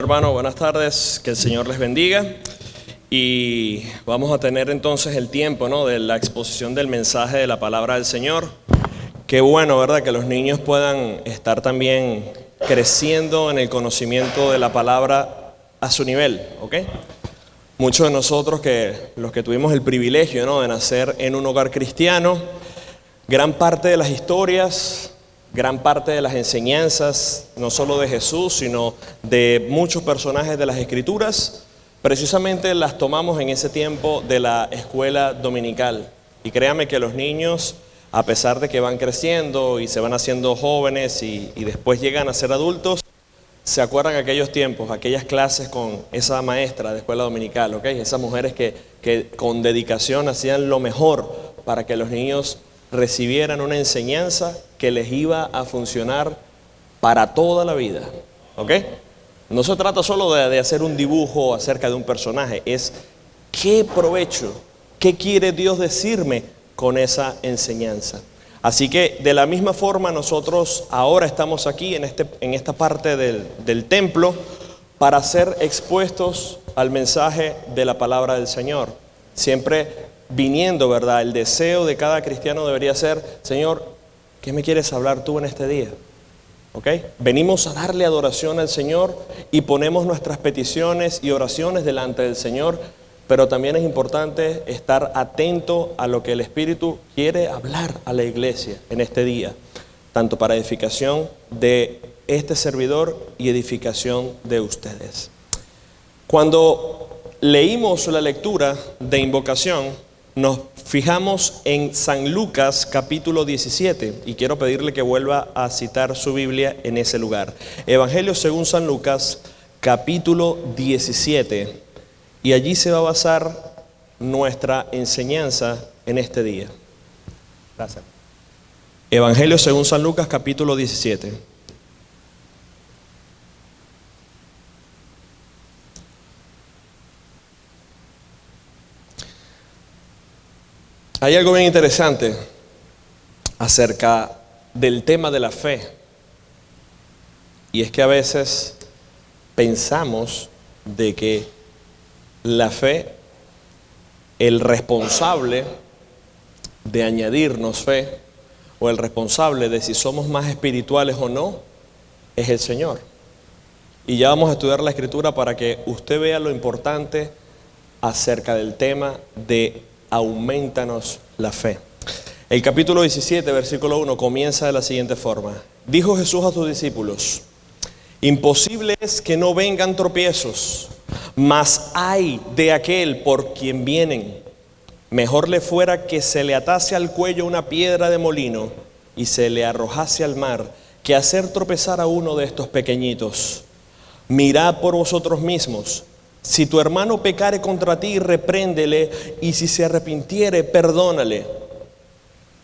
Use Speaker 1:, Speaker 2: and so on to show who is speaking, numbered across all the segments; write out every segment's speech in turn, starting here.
Speaker 1: Hermano, buenas tardes, que el Señor les bendiga y vamos a tener entonces el tiempo, ¿no?, de la exposición del mensaje de la palabra del Señor. Qué bueno, ¿verdad?, que los niños puedan estar también creciendo en el conocimiento de la palabra a su nivel, ¿ok? Muchos de nosotros, los que tuvimos el privilegio, ¿no?, de nacer en un hogar cristiano, gran parte de las historias, gran parte de las enseñanzas, no solo de Jesús, sino de muchos personajes de las Escrituras, precisamente las tomamos en ese tiempo de la escuela dominical. Y créanme que los niños, a pesar de que van creciendo y se van haciendo jóvenes y después llegan a ser adultos, se acuerdan de aquellos tiempos, aquellas clases con esa maestra de escuela dominical, ¿ok? Esas mujeres que con dedicación hacían lo mejor para que los niños recibieran una enseñanza que les iba a funcionar para toda la vida, ¿ok? No se trata solo de hacer un dibujo acerca de un personaje, es qué provecho, qué quiere Dios decirme con esa enseñanza. Así que de la misma forma nosotros ahora estamos aquí en esta parte del templo para ser expuestos al mensaje de la palabra del Señor. Siempre viniendo, ¿verdad? El deseo de cada cristiano debería ser: Señor, ¿qué me quieres hablar tú en este día? ¿Ok? Venimos a darle adoración al Señor y ponemos nuestras peticiones y oraciones delante del Señor, pero también es importante estar atento a lo que el Espíritu quiere hablar a la iglesia en este día, tanto para edificación de este servidor y edificación de ustedes. Cuando leímos la lectura de invocación, nos fijamos en San Lucas capítulo 17 y quiero pedirle que vuelva a citar su Biblia en ese lugar. Evangelio según San Lucas capítulo 17, y allí se va a basar nuestra enseñanza en este día. Gracias. Evangelio según San Lucas capítulo 17. Hay algo bien interesante acerca del tema de la fe, y es que a veces pensamos de que la fe, el responsable de añadirnos fe, o el responsable de si somos más espirituales o no, es el Señor. Y ya vamos a estudiar la Escritura para que usted vea lo importante acerca del tema de aumentanos la fe. El capítulo 17, versículo 1 comienza de la siguiente forma: dijo Jesús a sus discípulos: imposible es que no vengan tropiezos, mas ay de aquel por quien vienen. Mejor le fuera que se le atase al cuello una piedra de molino y se le arrojase al mar, que hacer tropezar a uno de estos pequeñitos. Mirad por vosotros mismos. Si tu hermano pecare contra ti, repréndele, y si se arrepintiere, perdónale.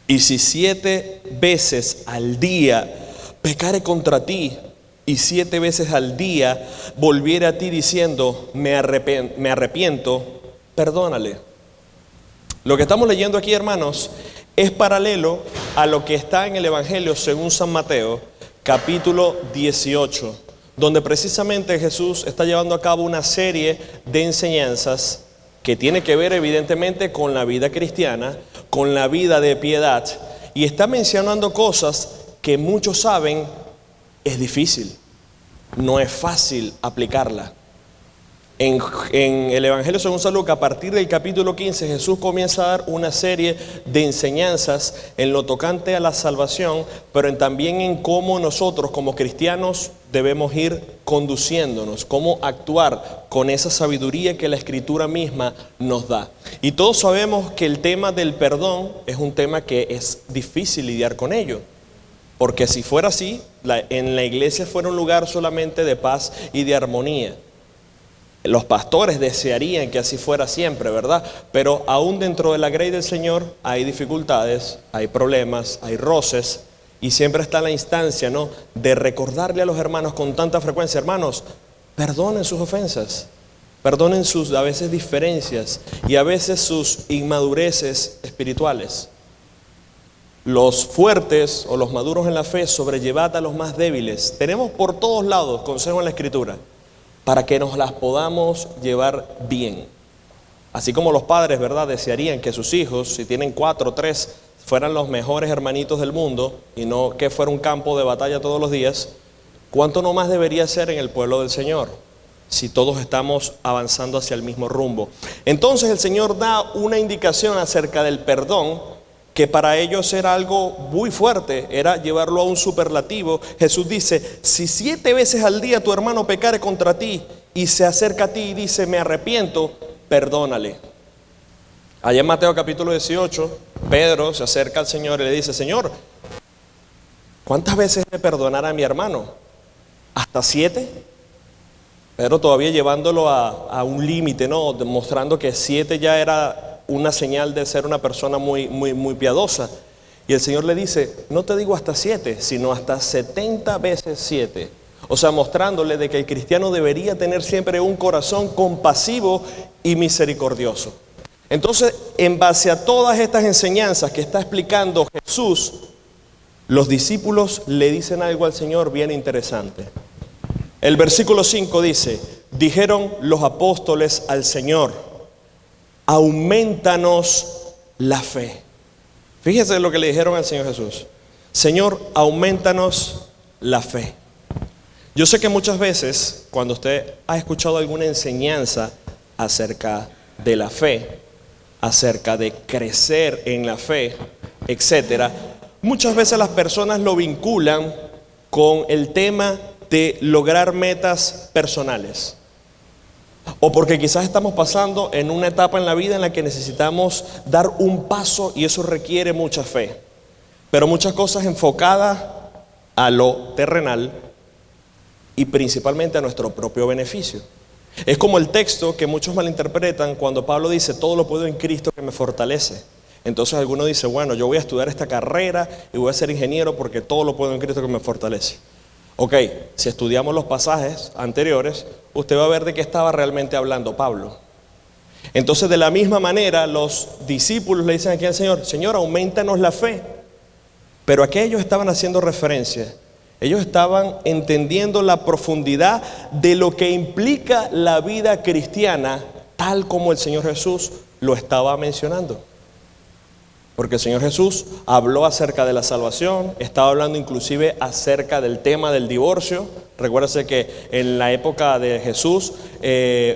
Speaker 1: Y si 7 veces al día pecare contra ti, y 7 veces al día volviere a ti diciendo, me arrepiento, perdónale. Lo que estamos leyendo aquí, hermanos, es paralelo a lo que está en el Evangelio según San Mateo, capítulo 18. Donde precisamente Jesús está llevando a cabo una serie de enseñanzas que tiene que ver evidentemente con la vida cristiana, con la vida de piedad, y está mencionando cosas que muchos saben es difícil, no es fácil aplicarla. En el Evangelio según San Lucas, a partir del capítulo 15, Jesús comienza a dar una serie de enseñanzas en lo tocante a la salvación, pero también en cómo nosotros como cristianos debemos ir conduciéndonos, cómo actuar con esa sabiduría que la Escritura misma nos da. Y todos sabemos que el tema del perdón es un tema que es difícil lidiar con ello, porque si fuera así, en la iglesia fuera un lugar solamente de paz y de armonía. Los pastores desearían que así fuera siempre, ¿verdad? Pero aún dentro de la grey del Señor hay dificultades, hay problemas, hay roces, y siempre está la instancia, ¿no?, de recordarle a los hermanos con tanta frecuencia: hermanos, perdonen sus ofensas, perdonen sus a veces diferencias y a veces sus inmadureces espirituales. Los fuertes o los maduros en la fe, sobrellevad a los más débiles. Tenemos por todos lados consejo en la Escritura. para que nos las podamos llevar bien. Así como los padres, ¿verdad?, desearían que sus hijos, si tienen 4 o 3, fueran los mejores hermanitos del mundo y no que fuera un campo de batalla todos los días, ¿cuánto no más debería ser en el pueblo del Señor? Si todos estamos avanzando hacia el mismo rumbo. Entonces el Señor da una indicación acerca del perdón, que para ellos era algo muy fuerte, era llevarlo a un superlativo. Jesús dice, si 7 veces al día tu hermano pecare contra ti y se acerca a ti y dice, me arrepiento, perdónale. Allá en Mateo capítulo 18, Pedro se acerca al Señor y le dice, Señor, ¿cuántas veces he de perdonar a mi hermano? ¿Hasta 7? Pedro todavía llevándolo a un límite, ¿no? Demostrando que 7 ya era una señal de ser una persona muy piadosa. Y el Señor le dice, no te digo hasta 7, sino hasta 70 veces 7. O sea, mostrándole de que el cristiano debería tener siempre un corazón compasivo y misericordioso. Entonces, en base a todas estas enseñanzas que está explicando Jesús, los discípulos le dicen algo al Señor bien interesante. El versículo 5 dice, dijeron los apóstoles al Señor, aumentanos la fe. Fíjese lo que le dijeron al Señor Jesús. Señor, aumentanos la fe. Yo sé que muchas veces, cuando usted ha escuchado alguna enseñanza acerca de la fe, acerca de crecer en la fe, etcétera, muchas veces las personas lo vinculan con el tema de lograr metas personales. O porque quizás estamos pasando en una etapa en la vida en la que necesitamos dar un paso y eso requiere mucha fe. Pero muchas cosas enfocadas a lo terrenal y principalmente a nuestro propio beneficio. Es como el texto que muchos malinterpretan cuando Pablo dice, todo lo puedo en Cristo que me fortalece. Entonces alguno dice, bueno, yo voy a estudiar esta carrera y voy a ser ingeniero porque todo lo puedo en Cristo que me fortalece. Ok, si estudiamos los pasajes anteriores, usted va a ver de qué estaba realmente hablando Pablo. Entonces, de la misma manera, los discípulos le dicen aquí al Señor, Señor, aumentanos la fe. Pero a qué ellos estaban haciendo referencia. Ellos estaban entendiendo la profundidad de lo que implica la vida cristiana, tal como el Señor Jesús lo estaba mencionando. Porque el Señor Jesús habló acerca de la salvación, estaba hablando inclusive acerca del tema del divorcio. Recuérdese que en la época de Jesús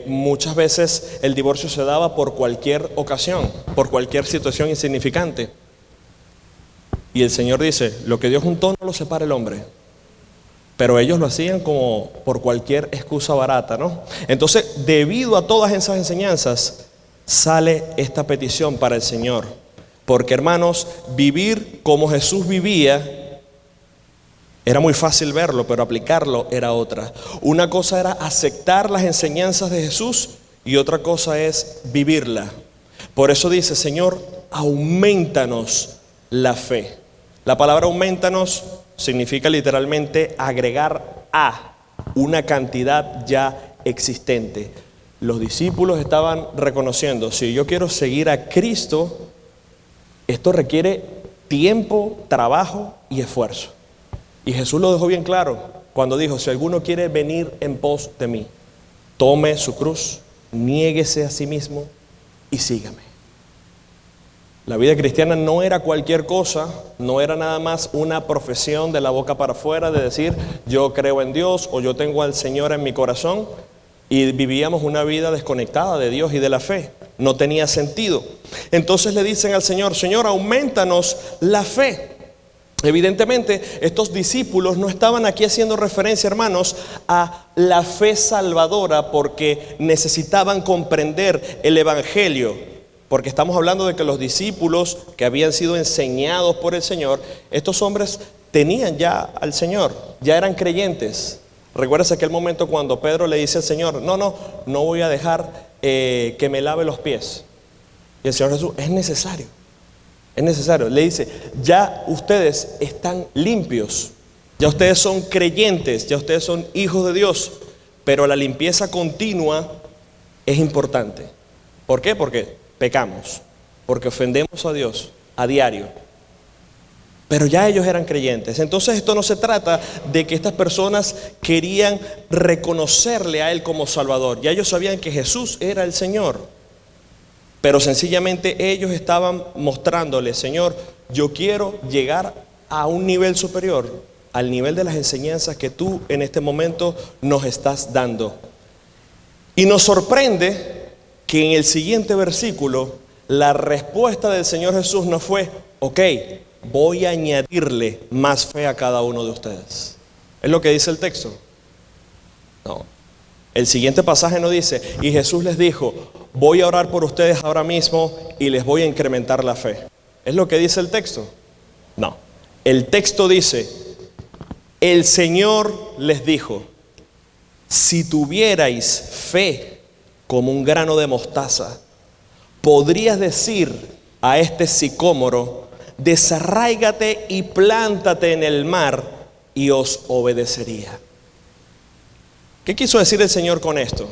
Speaker 1: muchas veces el divorcio se daba por cualquier ocasión, por cualquier situación insignificante. Y el Señor dice, lo que Dios juntó no lo separa el hombre. Pero ellos lo hacían como por cualquier excusa barata, ¿no? Entonces, debido a todas esas enseñanzas, sale esta petición para el Señor. Porque, hermanos, vivir como Jesús vivía era muy fácil verlo, pero aplicarlo era otra. Una cosa era aceptar las enseñanzas de Jesús y otra cosa es vivirla. Por eso dice, Señor, aumentanos la fe. La palabra aumentanos significa literalmente agregar a una cantidad ya existente. Los discípulos estaban reconociendo, si yo quiero seguir a Cristo, esto requiere tiempo, trabajo y esfuerzo. Y Jesús lo dejó bien claro cuando dijo, si alguno quiere venir en pos de mí, tome su cruz, niéguese a sí mismo y sígame. La vida cristiana no era cualquier cosa, no era nada más una profesión de la boca para afuera de decir, yo creo en Dios o yo tengo al Señor en mi corazón. Y vivíamos una vida desconectada de Dios y de la fe. No tenía sentido. Entonces le dicen al Señor, Señor, aumentanos la fe. Evidentemente, estos discípulos no estaban aquí haciendo referencia, hermanos, a la fe salvadora porque necesitaban comprender el Evangelio. Porque estamos hablando de que los discípulos que habían sido enseñados por el Señor, estos hombres tenían ya al Señor, ya eran creyentes. Recuérdese aquel momento cuando Pedro le dice al Señor, no voy a dejar que me lave los pies. Y el Señor Jesús, es necesario. Le dice, ya ustedes están limpios, ya ustedes son creyentes, ya ustedes son hijos de Dios, pero la limpieza continua es importante. ¿Por qué? Porque pecamos, porque ofendemos a Dios a diario. Pero ya ellos eran creyentes. Entonces esto no se trata de que estas personas querían reconocerle a Él como Salvador. Ya ellos sabían que Jesús era el Señor. Pero sencillamente ellos estaban mostrándole: Señor, yo quiero llegar a un nivel superior, al nivel de las enseñanzas que tú en este momento nos estás dando. Y nos sorprende que en el siguiente versículo la respuesta del Señor Jesús no fue: ok, voy a añadirle más fe a cada uno de ustedes. ¿Es lo que dice el texto? No. El siguiente pasaje no dice: y Jesús les dijo, voy a orar por ustedes ahora mismo y les voy a incrementar la fe. ¿Es lo que dice el texto? No. El texto dice: el Señor les dijo, si tuvierais fe como un grano de mostaza, podrías decir a este sicómoro: desarráigate y plántate en el mar, y os obedecería. ¿Qué quiso decir el Señor con esto?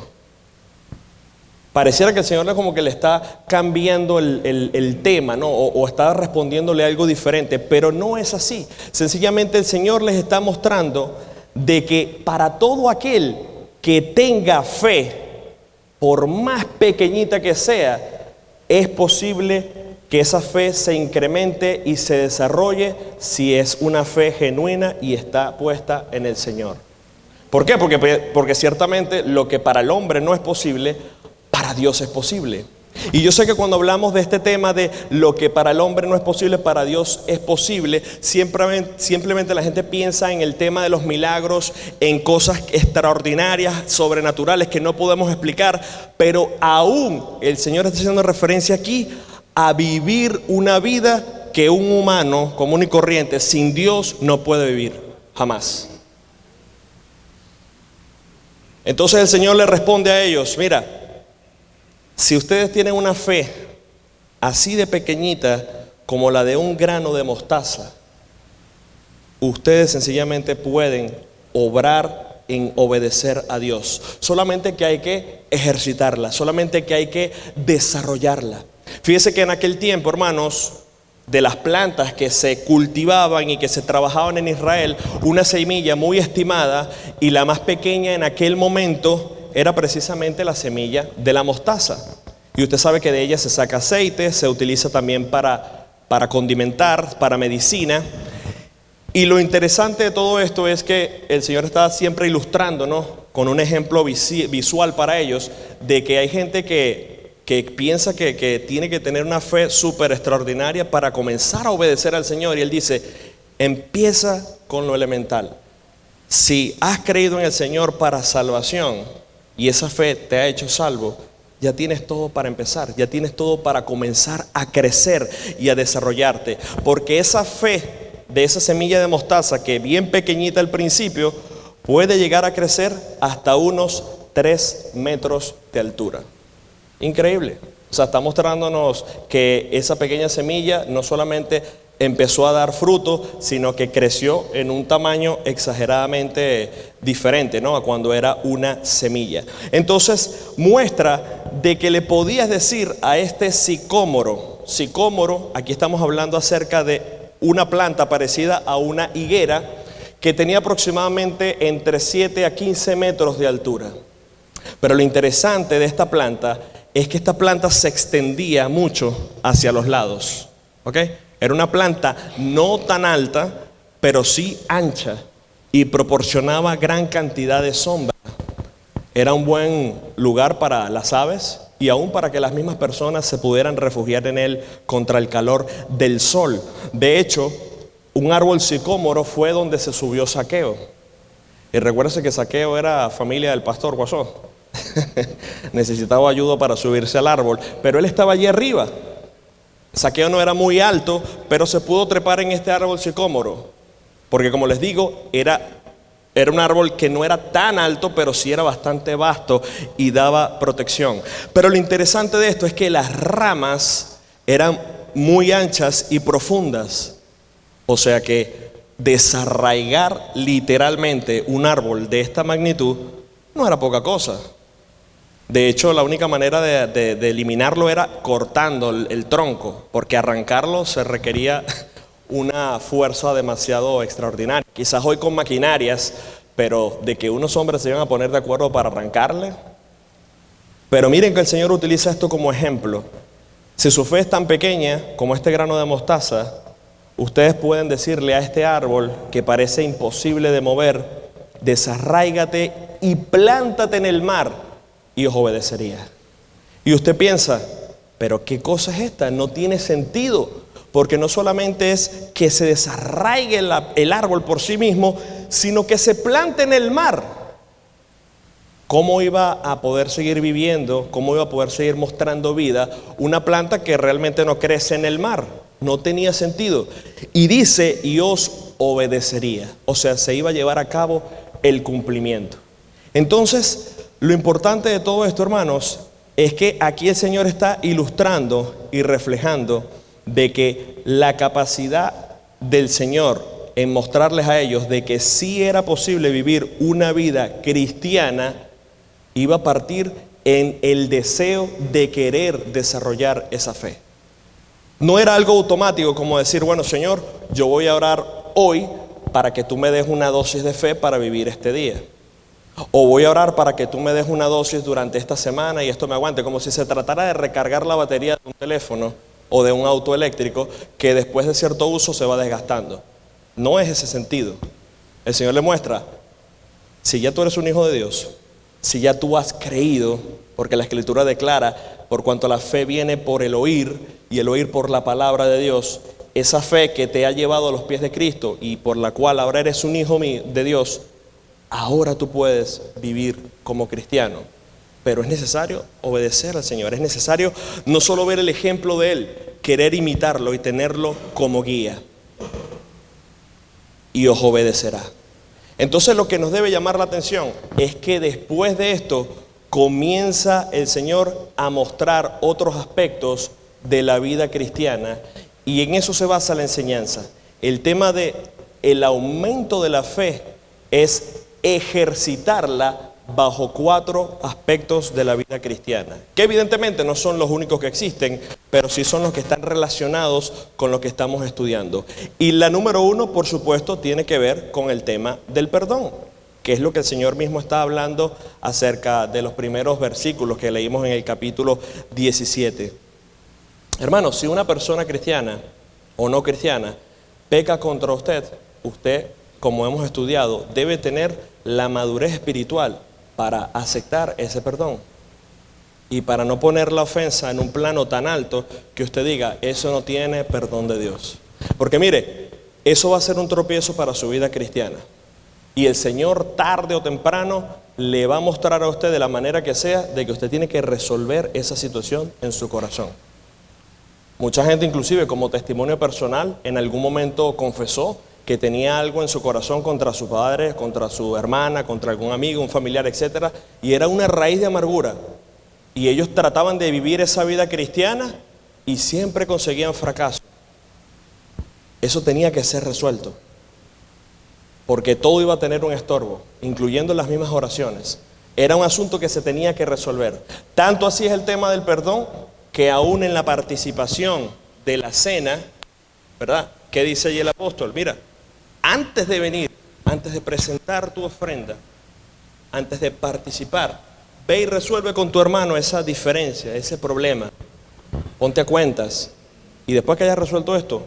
Speaker 1: Pareciera que el Señor como que le está cambiando el tema, ¿no? O está respondiéndole algo diferente, pero no es así. Sencillamente el Señor les está mostrando de que para todo aquel que tenga fe, por más pequeñita que sea, es posible que esa fe se incremente y se desarrolle si es una fe genuina y está puesta en el Señor. ¿Por qué? Porque ciertamente lo que para el hombre no es posible, para Dios es posible. Y yo sé que cuando hablamos de este tema de lo que para el hombre no es posible, para Dios es posible, simplemente la gente piensa en el tema de los milagros, en cosas extraordinarias, sobrenaturales que no podemos explicar, pero aún el Señor está haciendo referencia aquí a vivir una vida que un humano común y corriente sin Dios no puede vivir, jamás. Entonces el Señor le responde a ellos: mira, si ustedes tienen una fe así de pequeñita como la de un grano de mostaza, ustedes sencillamente pueden obrar en obedecer a Dios. Solamente que hay que ejercitarla, solamente que hay que desarrollarla. Fíjese que en aquel tiempo, hermanos, de las plantas que se cultivaban y que se trabajaban en Israel, una semilla muy estimada y la más pequeña en aquel momento era precisamente la semilla de la mostaza. Y usted sabe que de ella se saca aceite, se utiliza también para condimentar, para medicina. Y lo interesante de todo esto es que el Señor está siempre ilustrándonos con un ejemplo visual para ellos de que hay gente que piensa que tiene que tener una fe súper extraordinaria para comenzar a obedecer al Señor. Y Él dice: empieza con lo elemental. Si has creído en el Señor para salvación y esa fe te ha hecho salvo, ya tienes todo para empezar, ya tienes todo para comenzar a crecer y a desarrollarte. Porque esa fe de esa semilla de mostaza, que bien pequeñita al principio, puede llegar a crecer hasta unos 3 metros de altura. Increíble. O sea, está mostrándonos que esa pequeña semilla no solamente empezó a dar fruto, sino que creció en un tamaño exageradamente diferente, ¿no?, a cuando era una semilla. Entonces muestra de que le podías decir a este sicómoro, aquí estamos hablando acerca de una planta parecida a una higuera que tenía aproximadamente entre 7 a 15 metros de altura. Pero lo interesante de esta planta es que esta planta se extendía mucho hacia los lados, ¿ok? Era una planta no tan alta, pero sí ancha, y proporcionaba gran cantidad de sombra. Era un buen lugar para las aves y aún para que las mismas personas se pudieran refugiar en él contra el calor del sol. De hecho, un árbol sicómoro fue donde se subió Zaqueo. Y recuérdese que Zaqueo era familia del pastor Guasó. Necesitaba ayuda para subirse al árbol, pero él estaba allí arriba. Zaqueo no era muy alto, pero se pudo trepar en este árbol sicómoro, porque como les digo, era un árbol que no era tan alto, pero sí era bastante vasto y daba protección. Pero lo interesante de esto es que las ramas eran muy anchas y profundas. O sea que desarraigar literalmente un árbol de esta magnitud no era poca cosa. De hecho, la única manera de eliminarlo era cortando el tronco, porque arrancarlo se requería una fuerza demasiado extraordinaria. Quizás hoy con maquinarias, pero de que unos hombres se iban a poner de acuerdo para arrancarle. Pero miren que el Señor utiliza esto como ejemplo. Si su fe es tan pequeña como este grano de mostaza, ustedes pueden decirle a este árbol que parece imposible de mover: desarráigate y plántate en el mar, y os obedecería. Y usted piensa, pero ¿qué cosa es esta? No tiene sentido, porque no solamente es que se desarraigue el árbol por sí mismo, sino que se plante en el mar. ¿Cómo iba a poder seguir viviendo? ¿Cómo iba a poder seguir mostrando vida una planta que realmente no crece en el mar? No tenía sentido. Y dice, y os obedecería. O sea, se iba a llevar a cabo el cumplimiento. Entonces, lo importante de todo esto, hermanos, es que aquí el Señor está ilustrando y reflejando de que la capacidad del Señor en mostrarles a ellos de que sí era posible vivir una vida cristiana iba a partir en el deseo de querer desarrollar esa fe. No era algo automático como decir, bueno, Señor, yo voy a orar hoy para que tú me des una dosis de fe para vivir este día. O voy a orar para que tú me des una dosis durante esta semana y esto me aguante, como si se tratara de recargar la batería de un teléfono o de un auto eléctrico que después de cierto uso se va desgastando. No es ese sentido. El Señor le muestra, si ya tú eres un hijo de Dios, si ya tú has creído, porque la Escritura declara, por cuanto la fe viene por el oír y el oír por la palabra de Dios, esa fe que te ha llevado a los pies de Cristo y por la cual ahora eres un hijo de Dios, ahora tú puedes vivir como cristiano. Pero es necesario obedecer al Señor, es necesario no solo ver el ejemplo de Él, querer imitarlo y tenerlo como guía. Y os obedecerá. Entonces lo que nos debe llamar la atención es que después de esto comienza el Señor a mostrar otros aspectos de la vida cristiana y en eso se basa la enseñanza. El tema de el aumento de la fe es ejercitarla bajo 4 aspectos de la vida cristiana, que evidentemente no son los únicos que existen, pero sí son los que están relacionados con lo que estamos estudiando. Y la número 1, por supuesto, tiene que ver con el tema del perdón, que es lo que el Señor mismo está hablando acerca de los primeros versículos que leímos en el capítulo 17. Hermanos, si una persona cristiana o no cristiana peca contra usted, como hemos estudiado, debe tener la madurez espiritual para aceptar ese perdón y para no poner la ofensa en un plano tan alto que usted diga, eso no tiene perdón de Dios. Porque mire, eso va a ser un tropiezo para su vida cristiana. Y el Señor tarde o temprano le va a mostrar a usted de la manera que sea de que usted tiene que resolver esa situación en su corazón. Mucha gente inclusive como testimonio personal en algún momento confesó que tenía algo en su corazón contra su padre, contra su hermana, contra algún amigo, un familiar, etcétera, y era una raíz de amargura. Y ellos trataban de vivir esa vida cristiana y siempre conseguían fracaso. Eso tenía que ser resuelto, porque todo iba a tener un estorbo, incluyendo las mismas oraciones. Era un asunto que se tenía que resolver. Tanto así es el tema del perdón, que aún en la participación de la cena, ¿verdad? ¿Qué dice allí el apóstol? Mira, antes de venir, antes de presentar tu ofrenda, antes de participar, ve y resuelve con tu hermano esa diferencia, ese problema. Ponte a cuentas. Y después que hayas resuelto esto,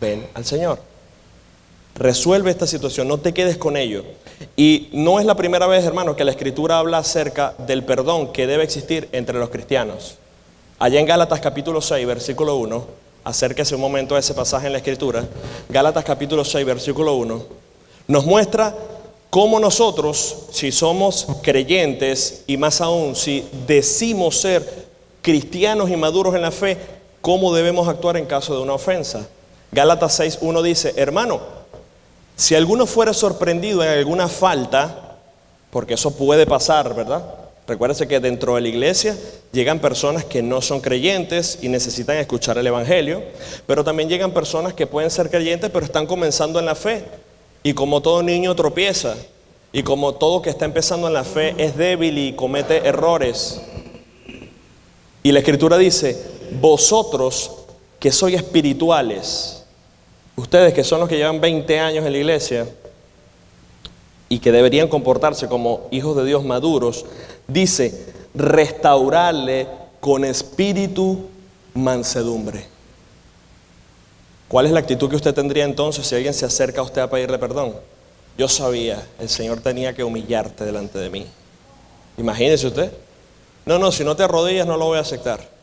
Speaker 1: ven al Señor. Resuelve esta situación, no te quedes con ello. Y no es la primera vez, hermanos, que la Escritura habla acerca del perdón que debe existir entre los cristianos. Allá en Gálatas capítulo 6, versículo 1, acérquese un momento a ese pasaje en la Escritura. Gálatas capítulo 6, versículo 1, nos muestra cómo nosotros, si somos creyentes y más aún si decimos ser cristianos y maduros en la fe, cómo debemos actuar en caso de una ofensa. Gálatas 6, 1 dice, hermano, si alguno fuera sorprendido en alguna falta, porque eso puede pasar, ¿verdad? Recuérdense que dentro de la iglesia llegan personas que no son creyentes y necesitan escuchar el evangelio, pero también llegan personas que pueden ser creyentes pero están comenzando en la fe. Y como todo niño tropieza, y como todo que está empezando en la fe es débil y comete errores. Y la Escritura dice, vosotros que sois espirituales, Ustedes que son los que llevan 20 años en la iglesia y que deberían comportarse como hijos de Dios maduros, dice, restaurarle con espíritu mansedumbre. ¿Cuál es la actitud que usted tendría entonces si alguien se acerca a usted a pedirle perdón? Yo sabía, el Señor tenía que humillarte delante de mí. Imagínese usted. No, si no te arrodillas no lo voy a aceptar.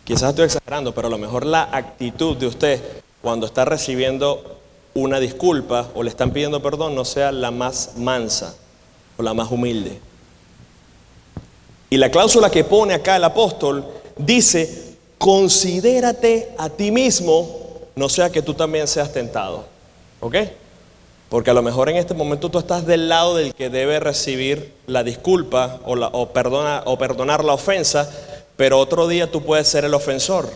Speaker 1: Quizás estoy exagerando, pero a lo mejor la actitud de usted cuando está recibiendo una disculpa o le están pidiendo perdón no sea la más mansa o la más humilde. Y la cláusula que pone acá el apóstol dice, considérate a ti mismo, no sea que tú también seas tentado. ¿Ok? Porque a lo mejor en este momento tú estás del lado del que debe recibir la disculpa o perdonar la ofensa, pero otro día tú puedes ser el ofensor.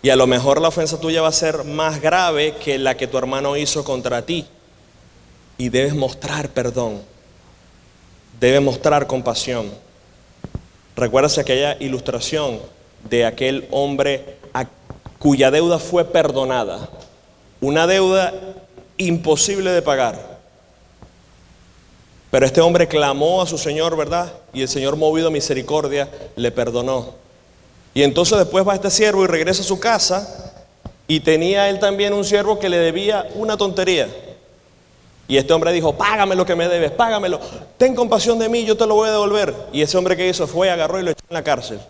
Speaker 1: Y a lo mejor la ofensa tuya va a ser más grave que la que tu hermano hizo contra ti. Y debes mostrar perdón. Debes mostrar compasión. ¿Recuerdas aquella ilustración de aquel hombre cuya deuda fue perdonada? Una deuda imposible de pagar. Pero este hombre clamó a su Señor, ¿verdad? Y el Señor, movido a misericordia, le perdonó. Y entonces después va este siervo y regresa a su casa y tenía él también un siervo que le debía una tontería. Y este hombre dijo, págame lo que me debes, págamelo, ten compasión de mí, yo te lo voy a devolver. Y ese hombre que hizo fue, agarró y lo echó en la cárcel.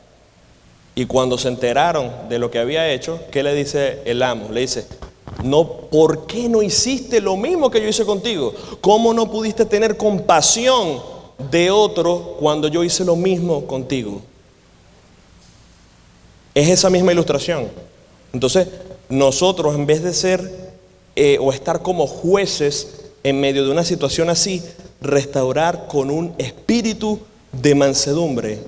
Speaker 1: Y cuando se enteraron de lo que había hecho, ¿qué le dice el amo? Le dice, no, ¿por qué no hiciste lo mismo que yo hice contigo? ¿Cómo no pudiste tener compasión de otro cuando yo hice lo mismo contigo? Es esa misma ilustración. Entonces, nosotros en vez de ser o estar como jueces en medio de una situación así, restaurar con un espíritu de mansedumbre.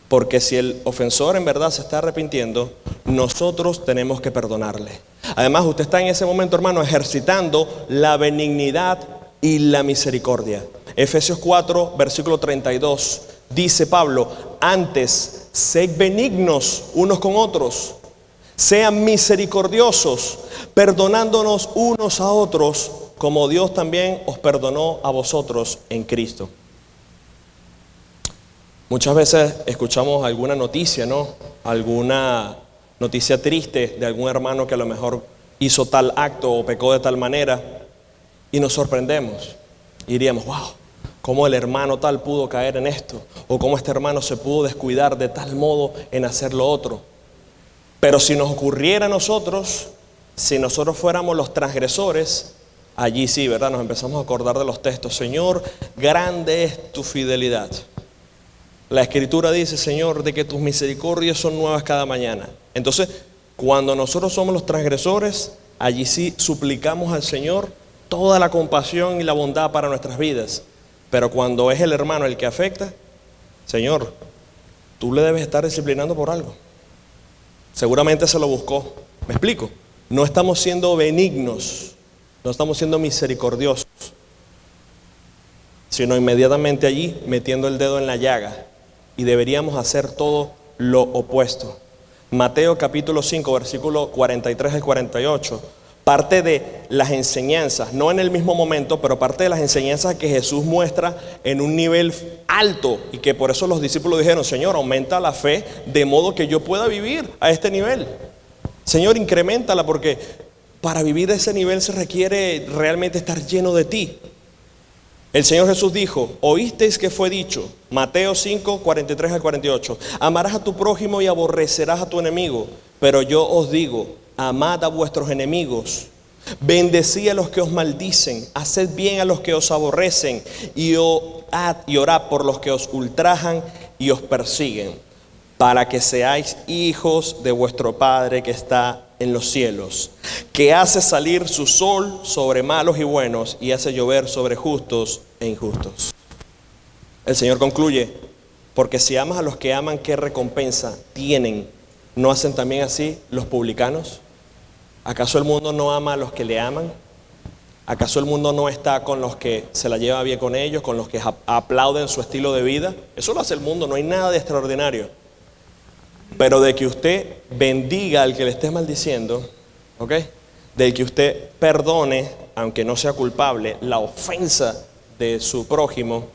Speaker 1: Porque si el ofensor en verdad se está arrepintiendo, nosotros tenemos que perdonarle. Además, usted está en ese momento, hermano, ejercitando la benignidad y la misericordia. Efesios 4, versículo 32, dice Pablo, antes, sed benignos unos con otros, sean misericordiosos, perdonándonos unos a otros, como Dios también os perdonó a vosotros en Cristo. Muchas veces escuchamos alguna noticia, ¿no? Alguna noticia triste de algún hermano que a lo mejor hizo tal acto o pecó de tal manera y nos sorprendemos y diríamos, wow, ¿cómo el hermano tal pudo caer en esto? O cómo este hermano se pudo descuidar de tal modo en hacer lo otro. Pero si nos ocurriera a nosotros, si nosotros fuéramos los transgresores, allí sí, ¿verdad? Nos empezamos a acordar de los textos. Señor, grande es tu fidelidad. La Escritura dice, Señor, de que tus misericordias son nuevas cada mañana. Entonces, cuando nosotros somos los transgresores, allí sí suplicamos al Señor toda la compasión y la bondad para nuestras vidas. Pero cuando es el hermano el que afecta, Señor, tú le debes estar disciplinando por algo. Seguramente se lo buscó. ¿Me explico? No estamos siendo benignos, no estamos siendo misericordiosos, sino inmediatamente allí metiendo el dedo en la llaga. Y deberíamos hacer todo lo opuesto. Mateo capítulo 5, versículo 43 al 48, parte de las enseñanzas, no en el mismo momento, pero parte de las enseñanzas que Jesús muestra en un nivel alto y que por eso los discípulos dijeron, Señor, aumenta la fe de modo que yo pueda vivir a este nivel. Señor, increméntala porque para vivir a ese nivel se requiere realmente estar lleno de ti. El Señor Jesús dijo, oísteis que fue dicho, Mateo 5, 43 al 48, amarás a tu prójimo y aborrecerás a tu enemigo, pero yo os digo, amad a vuestros enemigos, bendecid a los que os maldicen, haced bien a los que os aborrecen y orad por los que os ultrajan y os persiguen, para que seáis hijos de vuestro Padre que está en los cielos, que hace salir su sol sobre malos y buenos y hace llover sobre justos e injustos. El Señor concluye, porque si amas a los que aman, ¿qué recompensa tienen? ¿No hacen también así los publicanos? ¿Acaso el mundo no ama a los que le aman? ¿Acaso el mundo no está con los que se la lleva bien con ellos, con los que aplauden su estilo de vida? Eso lo hace el mundo, no hay nada de extraordinario. Pero de que usted bendiga al que le esté maldiciendo, ¿ok? De que usted perdone, aunque no sea culpable, la ofensa de su prójimo,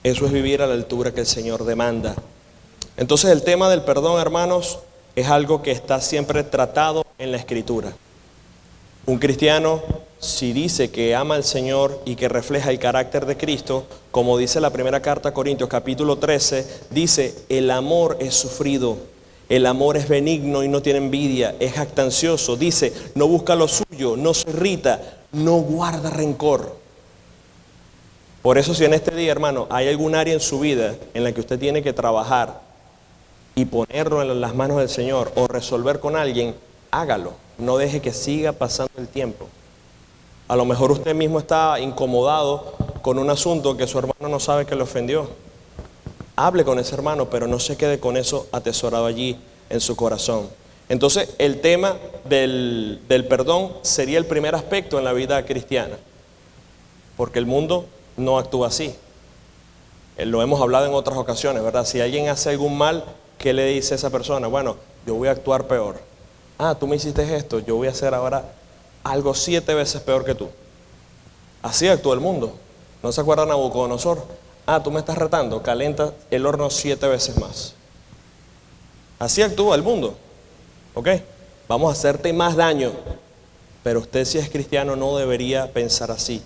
Speaker 1: eso es vivir a la altura que el Señor demanda. Entonces el tema del perdón, hermanos, es algo que está siempre tratado en la Escritura. Un cristiano, si dice que ama al Señor y que refleja el carácter de Cristo, como dice la primera carta a Corintios capítulo 13, dice: el amor es sufrido, el amor es benigno y no tiene envidia, es jactancioso, dice, no busca lo suyo, no se irrita, no guarda rencor. Por eso, si en este día, hermano, hay algún área en su vida en la que usted tiene que trabajar y ponerlo en las manos del Señor o resolver con alguien, hágalo. No deje que siga pasando el tiempo. A lo mejor usted mismo está incomodado con un asunto que su hermano no sabe que le ofendió. Hable con ese hermano, pero no se quede con eso atesorado allí en su corazón. Entonces, el tema del perdón sería el primer aspecto en la vida cristiana, porque el mundo no actúa así. Lo hemos hablado en otras ocasiones, ¿verdad? Si alguien hace algún mal, ¿qué le dice a esa persona? Bueno, yo voy a actuar peor. Ah, tú me hiciste esto, yo voy a hacer ahora algo 7 veces peor que tú. Así actúa el mundo. ¿No se acuerdan de Nabucodonosor? Ah, tú me estás retando, calenta el horno 7 veces más. Así actúa el mundo. ¿Ok? Vamos a hacerte más daño. Pero usted, si es cristiano, no debería pensar así.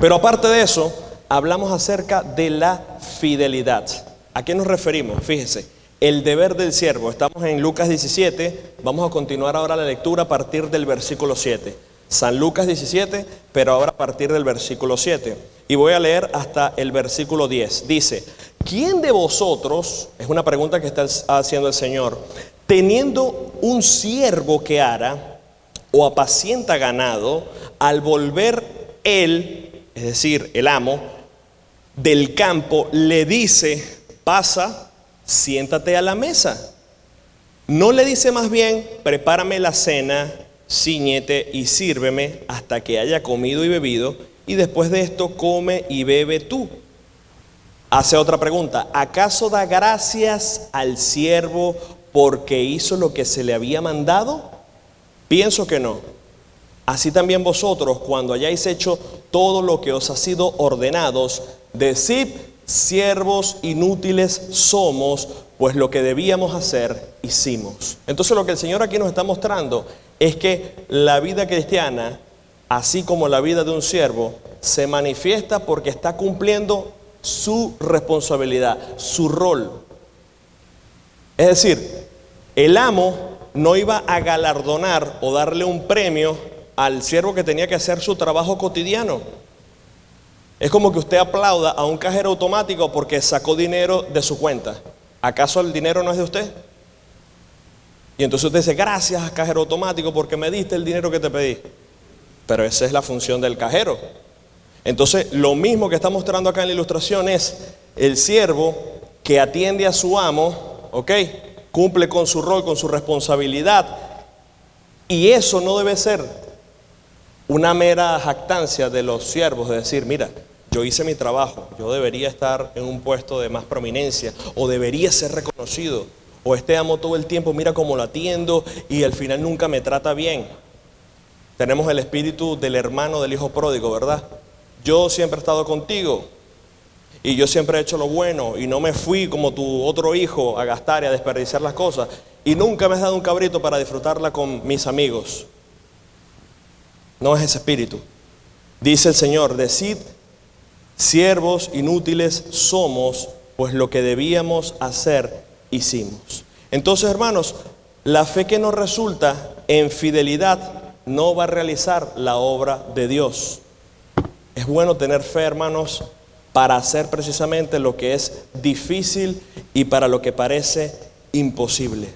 Speaker 1: Pero aparte de eso, hablamos acerca de la fidelidad. ¿A qué nos referimos? Fíjese, el deber del siervo. Estamos en Lucas 17, vamos a continuar ahora la lectura a partir del versículo 7. San Lucas 17, pero ahora a partir del versículo 7. Y voy a leer hasta el versículo 10. Dice: ¿quién de vosotros, es una pregunta que está haciendo el Señor, teniendo un siervo que ara o apacienta ganado, al volver él, es decir, el amo, del campo, le dice: pasa, siéntate a la mesa? No le dice más bien: prepárame la cena, cíñete y sírveme hasta que haya comido y bebido, y después de esto come y bebe tú. Hace otra pregunta: ¿acaso da gracias al siervo porque hizo lo que se le había mandado? Pienso que no. Así también vosotros, cuando hayáis hecho todo lo que os ha sido ordenados, decid: siervos inútiles somos, pues lo que debíamos hacer, hicimos. Entonces, lo que el Señor aquí nos está mostrando es que la vida cristiana, así como la vida de un siervo, se manifiesta porque está cumpliendo su responsabilidad, su rol. Es decir, el amo no iba a galardonar o darle un premio al siervo que tenía que hacer su trabajo cotidiano. Es como que usted aplauda a un cajero automático porque sacó dinero de su cuenta. ¿Acaso el dinero no es de usted? Y entonces usted dice: gracias, cajero automático, porque me diste el dinero que te pedí. Pero esa es la función del cajero. Entonces, lo mismo que está mostrando acá en la ilustración es el siervo que atiende a su amo, ¿ok? Cumple con su rol, con su responsabilidad. Y eso no debe ser una mera jactancia de los siervos, de decir: mira, yo hice mi trabajo, yo debería estar en un puesto de más prominencia, o debería ser reconocido, o este amo todo el tiempo, mira cómo lo atiendo y al final nunca me trata bien. Tenemos el espíritu del hermano del hijo pródigo, ¿verdad? Yo siempre he estado contigo y yo siempre he hecho lo bueno y no me fui como tu otro hijo a gastar y a desperdiciar las cosas, y nunca me has dado un cabrito para disfrutarla con mis amigos. No es ese espíritu. Dice el Señor: decid, siervos inútiles somos, pues lo que debíamos hacer, hicimos. Entonces, hermanos, la fe que no resulta en fidelidad no va a realizar la obra de Dios. Es bueno tener fe, hermanos, para hacer precisamente lo que es difícil y para lo que parece imposible.